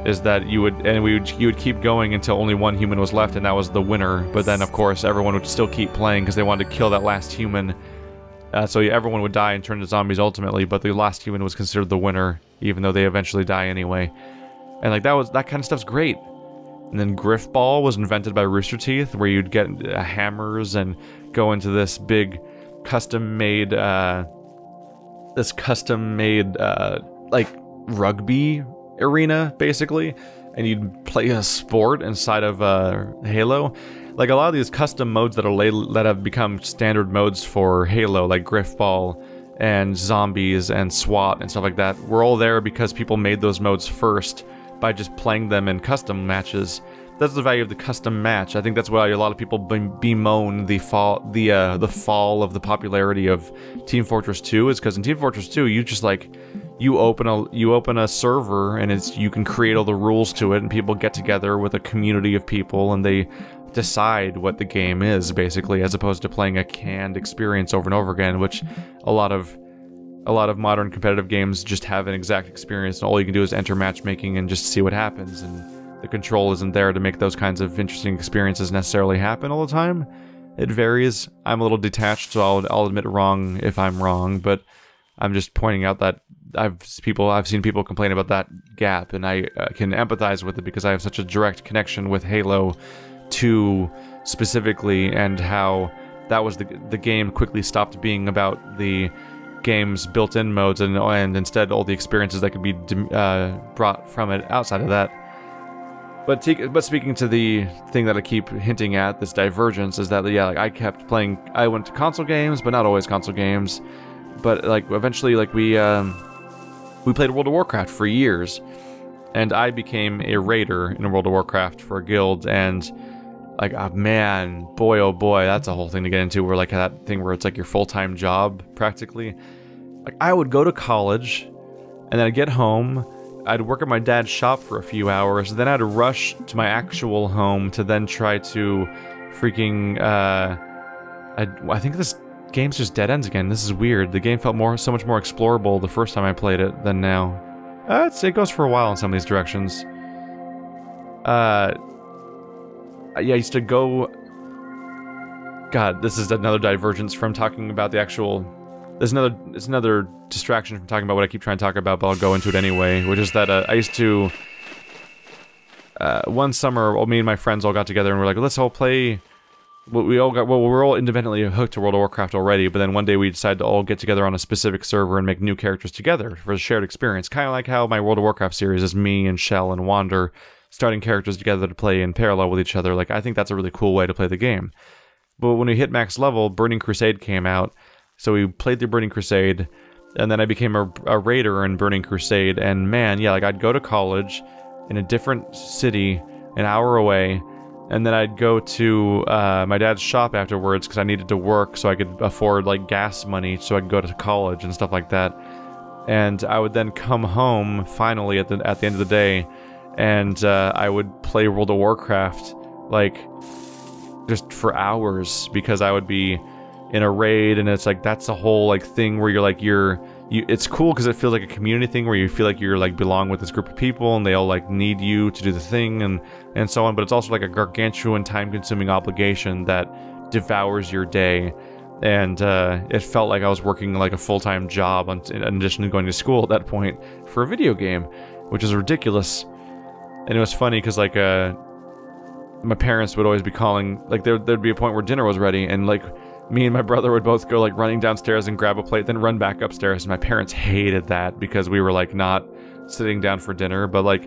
is that you would keep going until only one human was left, and that was the winner. But then, of course, everyone would still keep playing because they wanted to kill that last human. So everyone would die and turn to zombies ultimately, but the last human was considered the winner, even though they eventually die anyway. And like that kind of stuff's great. And then Griffball was invented by Rooster Teeth, where you'd get hammers and go into this big custom-made like rugby arena, basically, and you'd play a sport inside of Halo. Like a lot of these custom modes that have become standard modes for Halo, like Griffball and Zombies and SWAT and stuff like that, were all there because people made those modes first by just playing them in custom matches. That's the value of the custom match. I think that's why a lot of people bemoan the fall of the popularity of Team Fortress 2, is because in Team Fortress 2 you just like you open a server and you can create all the rules to it, and people get together with a community of people and they decide what the game is, basically, as opposed to playing a canned experience over and over again, which a lot of modern competitive games just have an exact experience, and all you can do is enter matchmaking and just see what happens, and the control isn't there to make those kinds of interesting experiences necessarily happen all the time. It varies. I'm a little detached, so I'll admit wrong if I'm wrong, but I'm just pointing out that I've seen people complain about that gap, and I can empathize with it because I have such a direct connection with Halo 2 specifically, and how that was the game quickly stopped being about the game's built-in modes and instead all the experiences that could be brought from it outside of that. But speaking to the thing that I keep hinting at, this divergence, is that, yeah, like I kept playing. I went to console games, but not always console games. But like eventually, like we played World of Warcraft for years, and I became a raider in World of Warcraft for a guild, and like, oh man, boy oh boy, that's a whole thing to get into, where like that thing where it's like your full-time job, practically. Like, I would go to college, and then I'd get home, I'd work at my dad's shop for a few hours, then I'd rush to my actual home to then try to freaking, I think this game's just dead ends again. This is weird. The game felt so much more explorable the first time I played it than now. It goes for a while in some of these directions. Yeah, I used to go... God, this is another divergence from talking about the actual... It's another distraction from talking about what I keep trying to talk about, but I'll go into it anyway, which is that I used to... one summer, me and my friends all got together and we're like, let's all play... we're all independently hooked to World of Warcraft already, but then one day we decided to all get together on a specific server and make new characters together for a shared experience. Kind of like how my World of Warcraft series is me and Shell and Wander starting characters together to play in parallel with each other. Like, I think that's a really cool way to play the game. But when we hit max level, Burning Crusade came out, so we played through Burning Crusade, and then I became a raider in Burning Crusade, and man, yeah, like I'd go to college in a different city, an hour away, and then I'd go to my dad's shop afterwards because I needed to work so I could afford like gas money so I could go to college and stuff like that. And I would then come home finally at the end of the day, and I would play World of Warcraft like just for hours because I would be in a raid, and it's like that's a whole like thing where you're like it's cool because it feels like a community thing where you feel like you're like belong with this group of people and they all like need you to do the thing and so on, but it's also like a gargantuan time-consuming obligation that devours your day, and it felt like I was working like a full-time job in addition to going to school at that point for a video game, which is ridiculous. And it was funny because like my parents would always be calling, like there'd be a point where dinner was ready, and like me and my brother would both go like running downstairs and grab a plate, then run back upstairs. And my parents hated that because we were like not sitting down for dinner. But like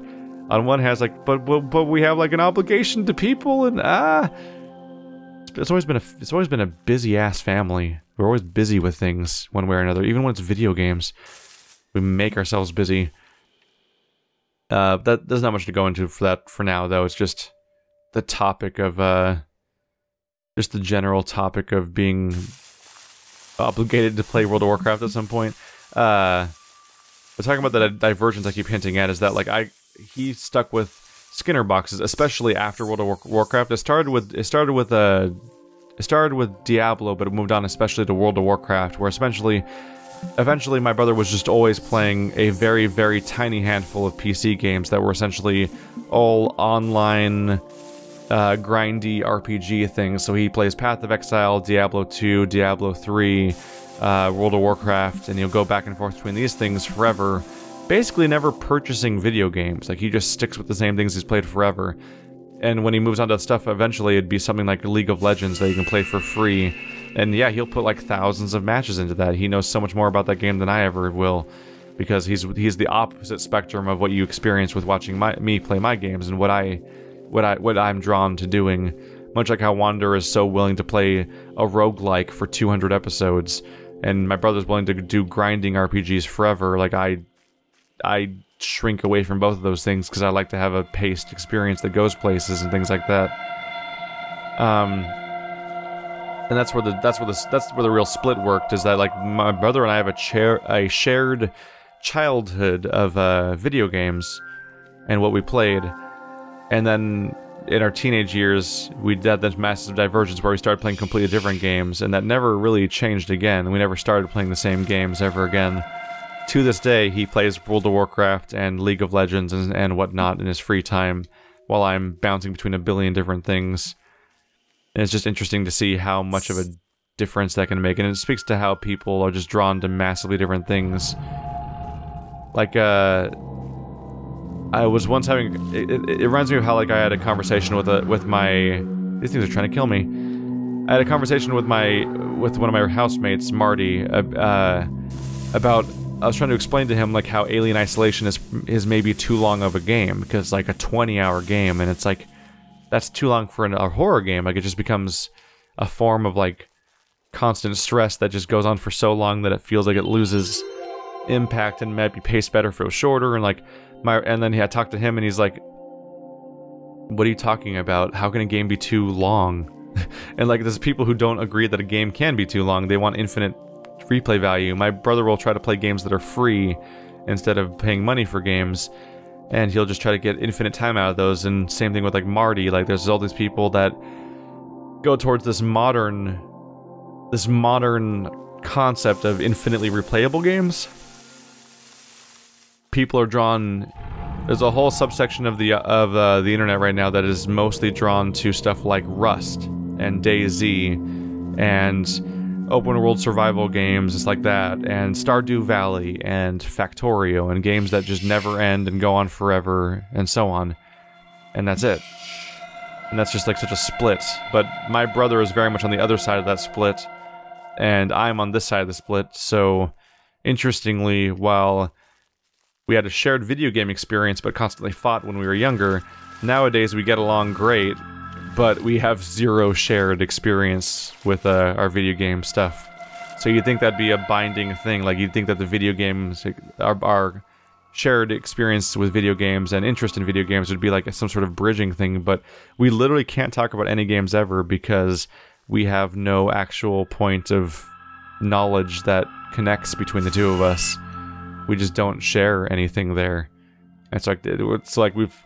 on one hand, it's like, but we have like an obligation to people, and it's always been a busy ass family. We're always busy with things one way or another, even when it's video games. We make ourselves busy. There's not much to go into for that for now, though. It's just the topic of just the general topic of being obligated to play World of Warcraft at some point. But talking about the divergence I keep hinting at is that like he stuck with Skinner boxes, especially after World of Warcraft. It started with Diablo, but it moved on especially to World of Warcraft, where essentially eventually my brother was just always playing a very, very tiny handful of PC games that were essentially all online, grindy RPG things. So he plays Path of Exile, Diablo 2, Diablo 3, World of Warcraft, and he'll go back and forth between these things forever, basically never purchasing video games. Like, he just sticks with the same things he's played forever. And when he moves on to stuff, eventually it'd be something like League of Legends that you can play for free. And yeah, he'll put like thousands of matches into that. He knows so much more about that game than I ever will, because he's the opposite spectrum of what you experience with watching me play my games and what I'm drawn to doing. Much like how Wander is so willing to play a roguelike for 200 episodes, and my brother's willing to do grinding RPGs forever. Like, I shrink away from both of those things because I like to have a paced experience that goes places and things like that. And that's where the real split worked, is that, like, my brother and I have a shared childhood of video games and what we played, and then in our teenage years we had this massive divergence where we started playing completely different games, and that never really changed again. We never started playing the same games ever again. To this day, he plays World of Warcraft and League of Legends and whatnot in his free time, while I'm bouncing between a billion different things. And it's just interesting to see how much of a difference that can make, and it speaks to how people are just drawn to massively different things. Like, I was once having... It reminds me of how, like, I had a conversation with my... These things are trying to kill me. I had a conversation with one of my housemates, Marty, about... I was trying to explain to him, like, how Alien Isolation is maybe too long of a game, because, like, a 20-hour game, and it's like, that's too long for a horror game. Like, it just becomes a form of, like, constant stress that just goes on for so long that it feels like it loses impact and might be paced better if it was shorter. And, like, and then I talked to him, and he's like, what are you talking about? How can a game be too long? And, like, there's people who don't agree that a game can be too long. They want infinite replay value. My brother will try to play games that are free instead of paying money for games, and he'll just try to get infinite time out of those. And same thing with, like, Marty. Like, there's all these people that go towards this modern concept of infinitely replayable games. People are drawn... There's a whole subsection of the internet right now that is mostly drawn to stuff like Rust and DayZ and open world survival games, just like that, and Stardew Valley and Factorio, and games that just never end and go on forever, and so on. And that's it. And that's just like such a split. But my brother is very much on the other side of that split, and I'm on this side of the split. So, interestingly, while we had a shared video game experience but constantly fought when we were younger, nowadays we get along great, but we have zero shared experience with our video game stuff. So you'd think that'd be a binding thing. Like, you'd think that the video games, our shared experience with video games and interest in video games would be like some sort of bridging thing, but we literally can't talk about any games ever because we have no actual point of knowledge that connects between the two of us. We just don't share anything there. It's like we've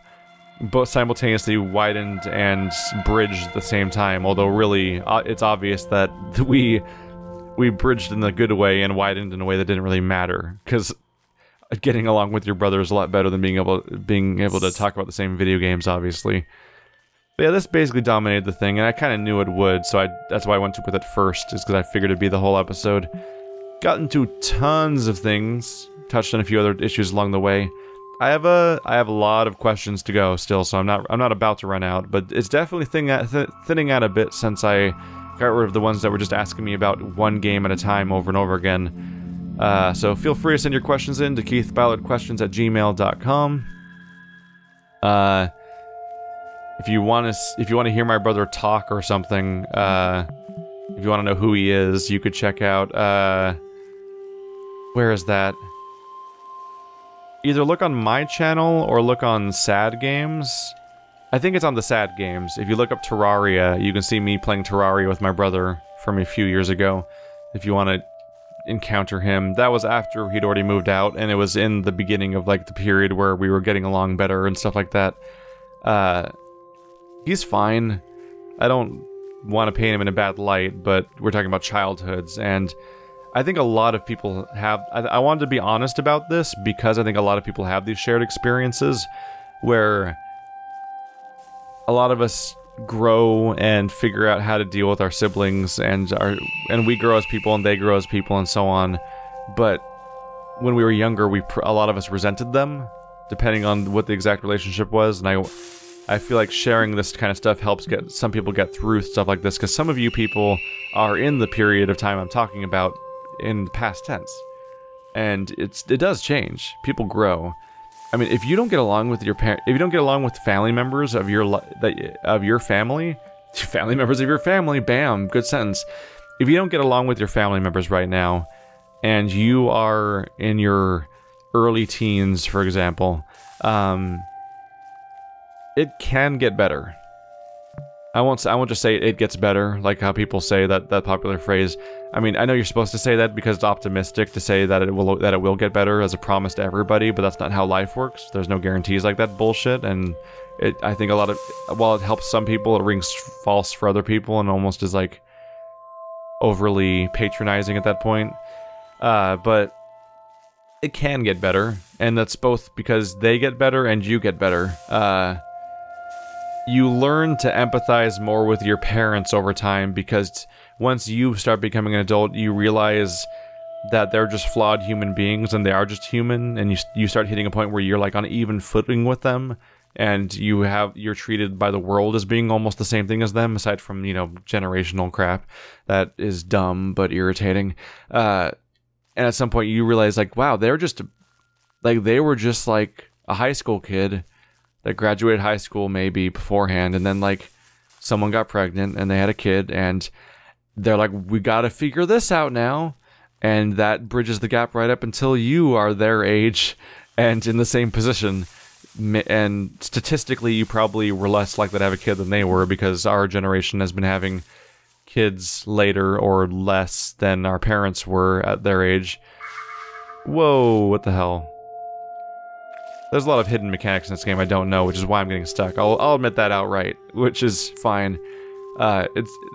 both simultaneously widened and bridged at the same time, although really it's obvious that we bridged in the good way and widened in a way that didn't really matter, because getting along with your brother is a lot better than being able to talk about the same video games, obviously. But yeah, this basically dominated the thing, and I kind of knew it would, so that's why I went with it first, is because I figured it'd be the whole episode. Got into tons of things, touched on a few other issues along the way. I have a lot of questions to go still, so I'm not about to run out, but it's definitely thinning out a bit since I got rid of the ones that were just asking me about one game at a time over and over again. So feel free to send your questions in to keithballardquestions@gmail.com. If you want to hear my brother talk or something, if you want to know who he is, you could check out where is that? Either look on my channel or look on Sad Games. I think it's on the Sad Games. If you look up Terraria, you can see me playing Terraria with my brother from a few years ago. If you want to encounter him. That was after he'd already moved out, and it was in the beginning of, like, the period where we were getting along better and stuff like that. He's fine. I don't want to paint him in a bad light, but we're talking about childhoods, and I think a lot of people have... I wanted to be honest about this because I think a lot of people have these shared experiences where a lot of us grow and figure out how to deal with our siblings, and we grow as people and they grow as people and so on. But when we were younger, a lot of us resented them, depending on what the exact relationship was. And I feel like sharing this kind of stuff helps some people get through stuff like this, because some of you people are in the period of time I'm talking about in the past tense, and it does change. People grow. I mean, if you don't get along with your parent, if you don't get along with family members of your family, family members of your family, bam, good sentence. If you don't get along with your family members right now, and you are in your early teens, for example, it can get better. I won't just say it gets better, like how people say that popular phrase. I mean, I know you're supposed to say that because it's optimistic to say that it will get better as a promise to everybody, but that's not how life works. There's no guarantees like that bullshit, and I think while it helps some people, it rings false for other people and almost is like overly patronizing at that point. But it can get better, and that's both because they get better and you get better. You learn to empathize more with your parents over time, because once you start becoming an adult, you realize that they're just flawed human beings and they are just human, and you start hitting a point where you're like on even footing with them, and you're treated by the world as being almost the same thing as them, aside from, you know, generational crap that is dumb but irritating. And at some point you realize, like, wow, they were just like a high school kid that graduated high school maybe beforehand, and then like someone got pregnant and they had a kid, and they're like, we gotta figure this out now, and that bridges the gap right up until you are their age and in the same position. And statistically, you probably were less likely to have a kid than they were, because our generation has been having kids later or less than our parents were at their age. Whoa, what the hell? There's a lot of hidden mechanics in this game I don't know, which is why I'm getting stuck. I'll admit that outright, which is fine.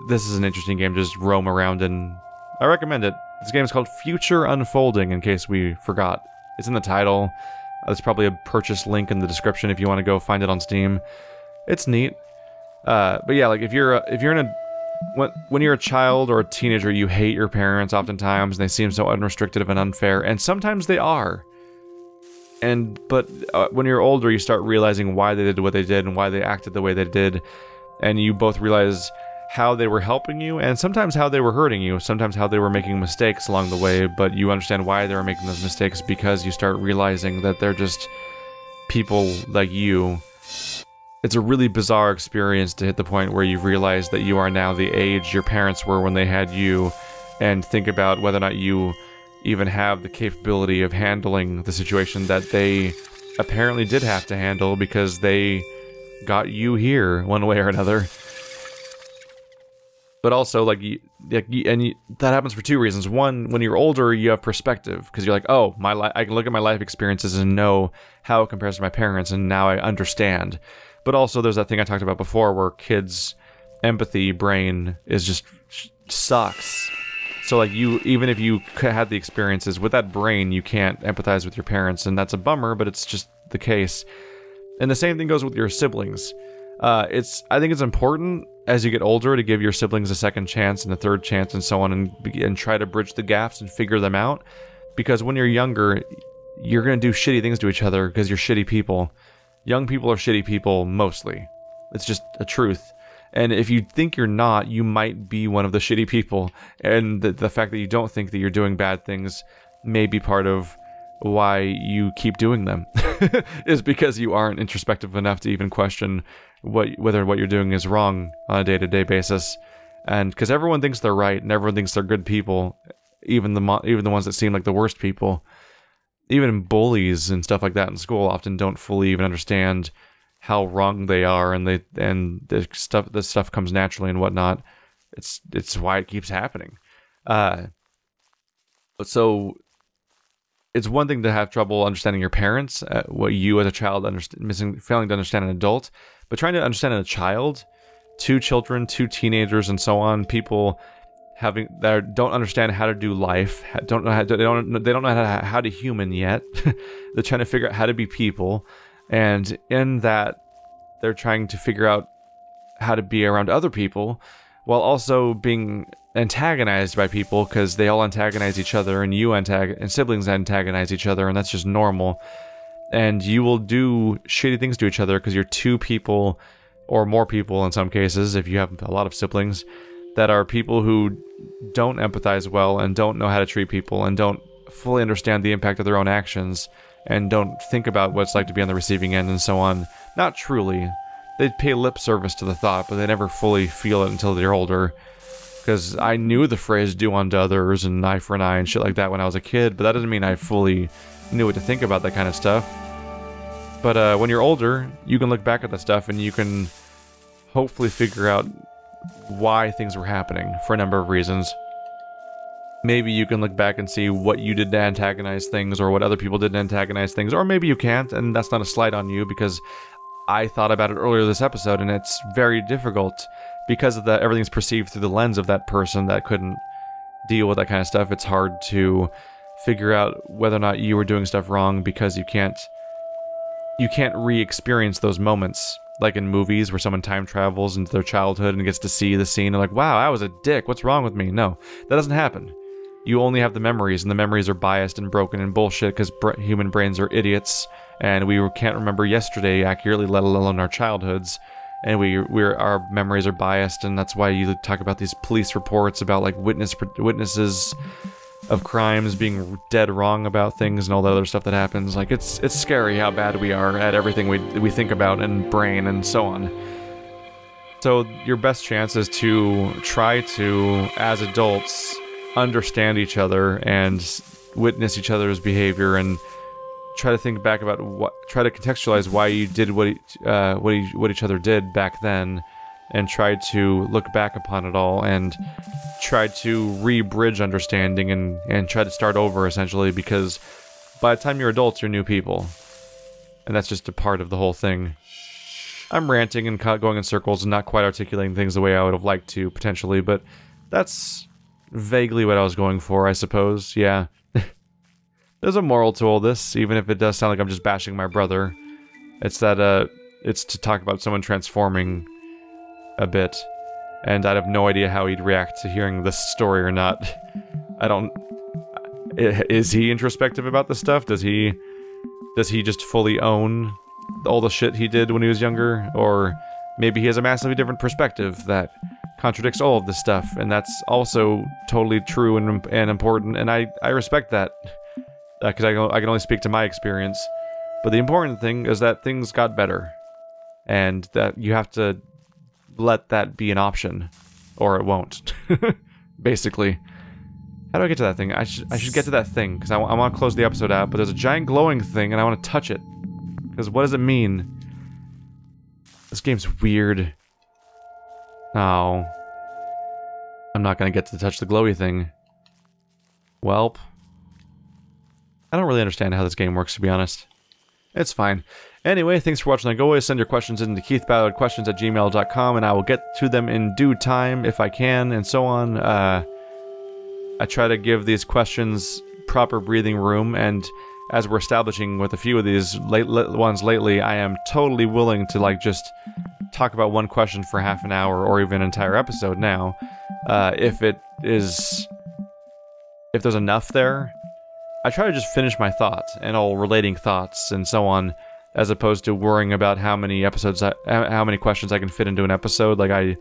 This is an interesting game to just roam around in. I recommend it. This game is called Future Unfolding, in case we forgot. It's in the title. There's probably a purchase link in the description if you want to go find it on Steam. It's neat. But yeah, like when you're a child or a teenager, you hate your parents oftentimes, and they seem so unrestricted and unfair, and sometimes they are. But when you're older, you start realizing why they did what they did and why they acted the way they did, and you both realize how they were helping you, and sometimes how they were hurting you, sometimes how they were making mistakes along the way, but you understand why they were making those mistakes because you start realizing that they're just people like you. It's a really bizarre experience to hit the point where you've realized that you are now the age your parents were when they had you, and think about whether or not you even have the capability of handling the situation that they apparently did have to handle, because they got you here one way or another. But also, that happens for two reasons. One, when you're older, you have perspective, because you're like, oh, I can look at my life experiences and know how it compares to my parents, and now I understand. But also, there's that thing I talked about before, where kids' empathy brain is just sucks. So, like, even if you had the experiences with that brain, you can't empathize with your parents, and that's a bummer, but it's just the case. And the same thing goes with your siblings. I think it's important as you get older to give your siblings a second chance and a third chance and so on, and try to bridge the gaps and figure them out. Because when you're younger, you're going to do shitty things to each other because you're shitty people. Young people are shitty people, mostly. It's just a truth. And if you think you're not, you might be one of the shitty people. And the fact that you don't think that you're doing bad things may be part of why you keep doing them. Is because you aren't introspective enough to even question whether what you're doing is wrong on a day-to-day basis. And because everyone thinks they're right, and everyone thinks they're good people, even the ones that seem like the worst people. Even bullies and stuff like that in school often don't fully even understand how wrong they are, and the stuff comes naturally and whatnot. It's why it keeps happening. So it's one thing to have trouble understanding your parents, what you as a child failing to understand an adult, but trying to understand a child, two children, two teenagers, and so on, people that don't understand how to do life, don't know how to, they don't know how to human yet. They're trying to figure out how to be people, and in that they're trying to figure out how to be around other people while also being antagonized by people, because they all antagonize each other, and siblings antagonize each other, and that's just normal. And you will do shitty things to each other because you're two people, or more people in some cases, if you have a lot of siblings, that are people who don't empathize well and don't know how to treat people and don't fully understand the impact of their own actions and don't think about what it's like to be on the receiving end and so on. Not truly. They pay lip service to the thought, but they never fully feel it until they're older. Because I knew the phrase do unto others and eye for an eye and shit like that when I was a kid, but that doesn't mean I fully knew what to think about that kind of stuff. But when you're older, you can look back at that stuff and you can hopefully figure out why things were happening for a number of reasons. Maybe you can look back and see what you did to antagonize things, or what other people did to antagonize things, or maybe you can't, and that's not a slight on you, because I thought about it earlier this episode, and it's very difficult because of everything's perceived through the lens of that person that couldn't deal with that kind of stuff. It's hard to figure out whether or not you were doing stuff wrong, because you can't re-experience those moments, like in movies where someone time travels into their childhood and gets to see the scene and like, wow, I was a dick, what's wrong with me? No, that doesn't happen. You only have the memories, and the memories are biased and broken and bullshit because human brains are idiots, and we can't remember yesterday accurately, let alone our childhoods. And our memories are biased, and that's why you talk about these police reports about like witnesses of crimes being dead wrong about things and all the other stuff that happens. Like it's scary how bad we are at everything we think about, and brain and so on. So your best chance is to try to, as adults, understand each other and witness each other's behavior, and try to think back about try to contextualize why you did what each other did back then, and try to look back upon it all and try to re-bridge understanding and try to start over, essentially, because by the time you're adults, you're new people. And that's just a part of the whole thing. I'm ranting and going in circles and not quite articulating things the way I would have liked to, potentially, but that's vaguely what I was going for, I suppose. Yeah. There's a moral to all this, even if it does sound like I'm just bashing my brother. It's that, it's to talk about someone transforming a bit. And I have no idea how he'd react to hearing this story or not. Is he introspective about this stuff? Does he just fully own all the shit he did when he was younger? Or maybe he has a massively different perspective that contradicts all of this stuff, and that's also totally true and important, and I respect that, because I can only speak to my experience. But the important thing is that things got better, and that you have to let that be an option, or it won't. Basically. How do I get to that thing? I should get to that thing, because I want to close the episode out, but there's a giant glowing thing, and I want to touch it. Because what does it mean? This game's weird. Oh. I'm not gonna get to touch the glowy thing. Welp. I don't really understand how this game works, to be honest. It's fine. Anyway, thanks for watching. Like always, send your questions into keithballardquestions@gmail.com, and I will get to them in due time if I can, and so on. I try to give these questions proper breathing room, and as we're establishing with a few of these ones lately, I am totally willing to, like, just talk about one question for half an hour or even an entire episode now. If there's enough there. I try to just finish my thoughts and all relating thoughts and so on, as opposed to worrying about how many questions I can fit into an episode. Like I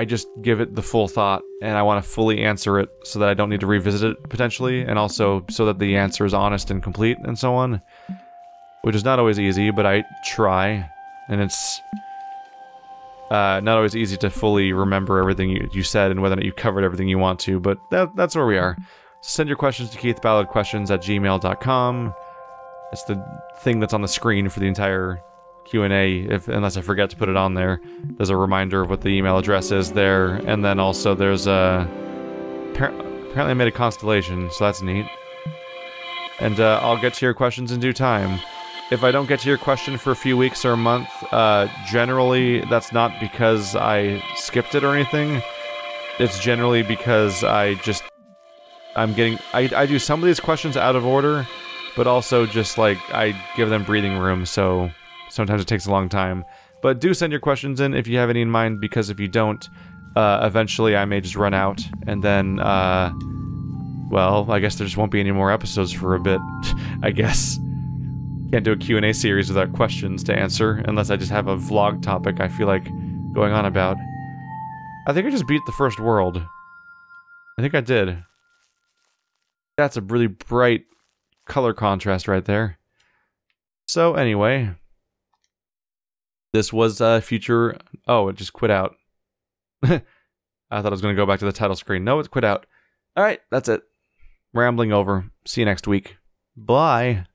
just give it the full thought, and I want to fully answer it so that I don't need to revisit it potentially, and also so that the answer is honest and complete and so on, which is not always easy, but I try, and it's not always easy to fully remember everything you said and whether or not you covered everything you want to, but that's where we are. Send your questions to keithballardquestions@gmail.com. It's the thing that's on the screen for the entire Q&A, unless I forget to put it on there. There's a reminder of what the email address is there, and then also there's apparently I made a constellation, so that's neat. And I'll get to your questions in due time. If I don't get to your question for a few weeks or a month, generally that's not because I skipped it or anything. it's generally because I do some of these questions out of order, but also just like I give them breathing room, so sometimes it takes a long time. But do send your questions in if you have any in mind, because if you don't, eventually I may just run out, and then, well, I guess there just won't be any more episodes for a bit, I guess. Can't do a Q&A series without questions to answer, unless I just have a vlog topic I feel like going on about. I think I just beat the first world. I think I did. That's a really bright color contrast right there. So anyway, this was future... Oh, it just quit out. I thought I was going to go back to the title screen. No, it's quit out. Alright, that's it. Rambling over. See you next week. Bye.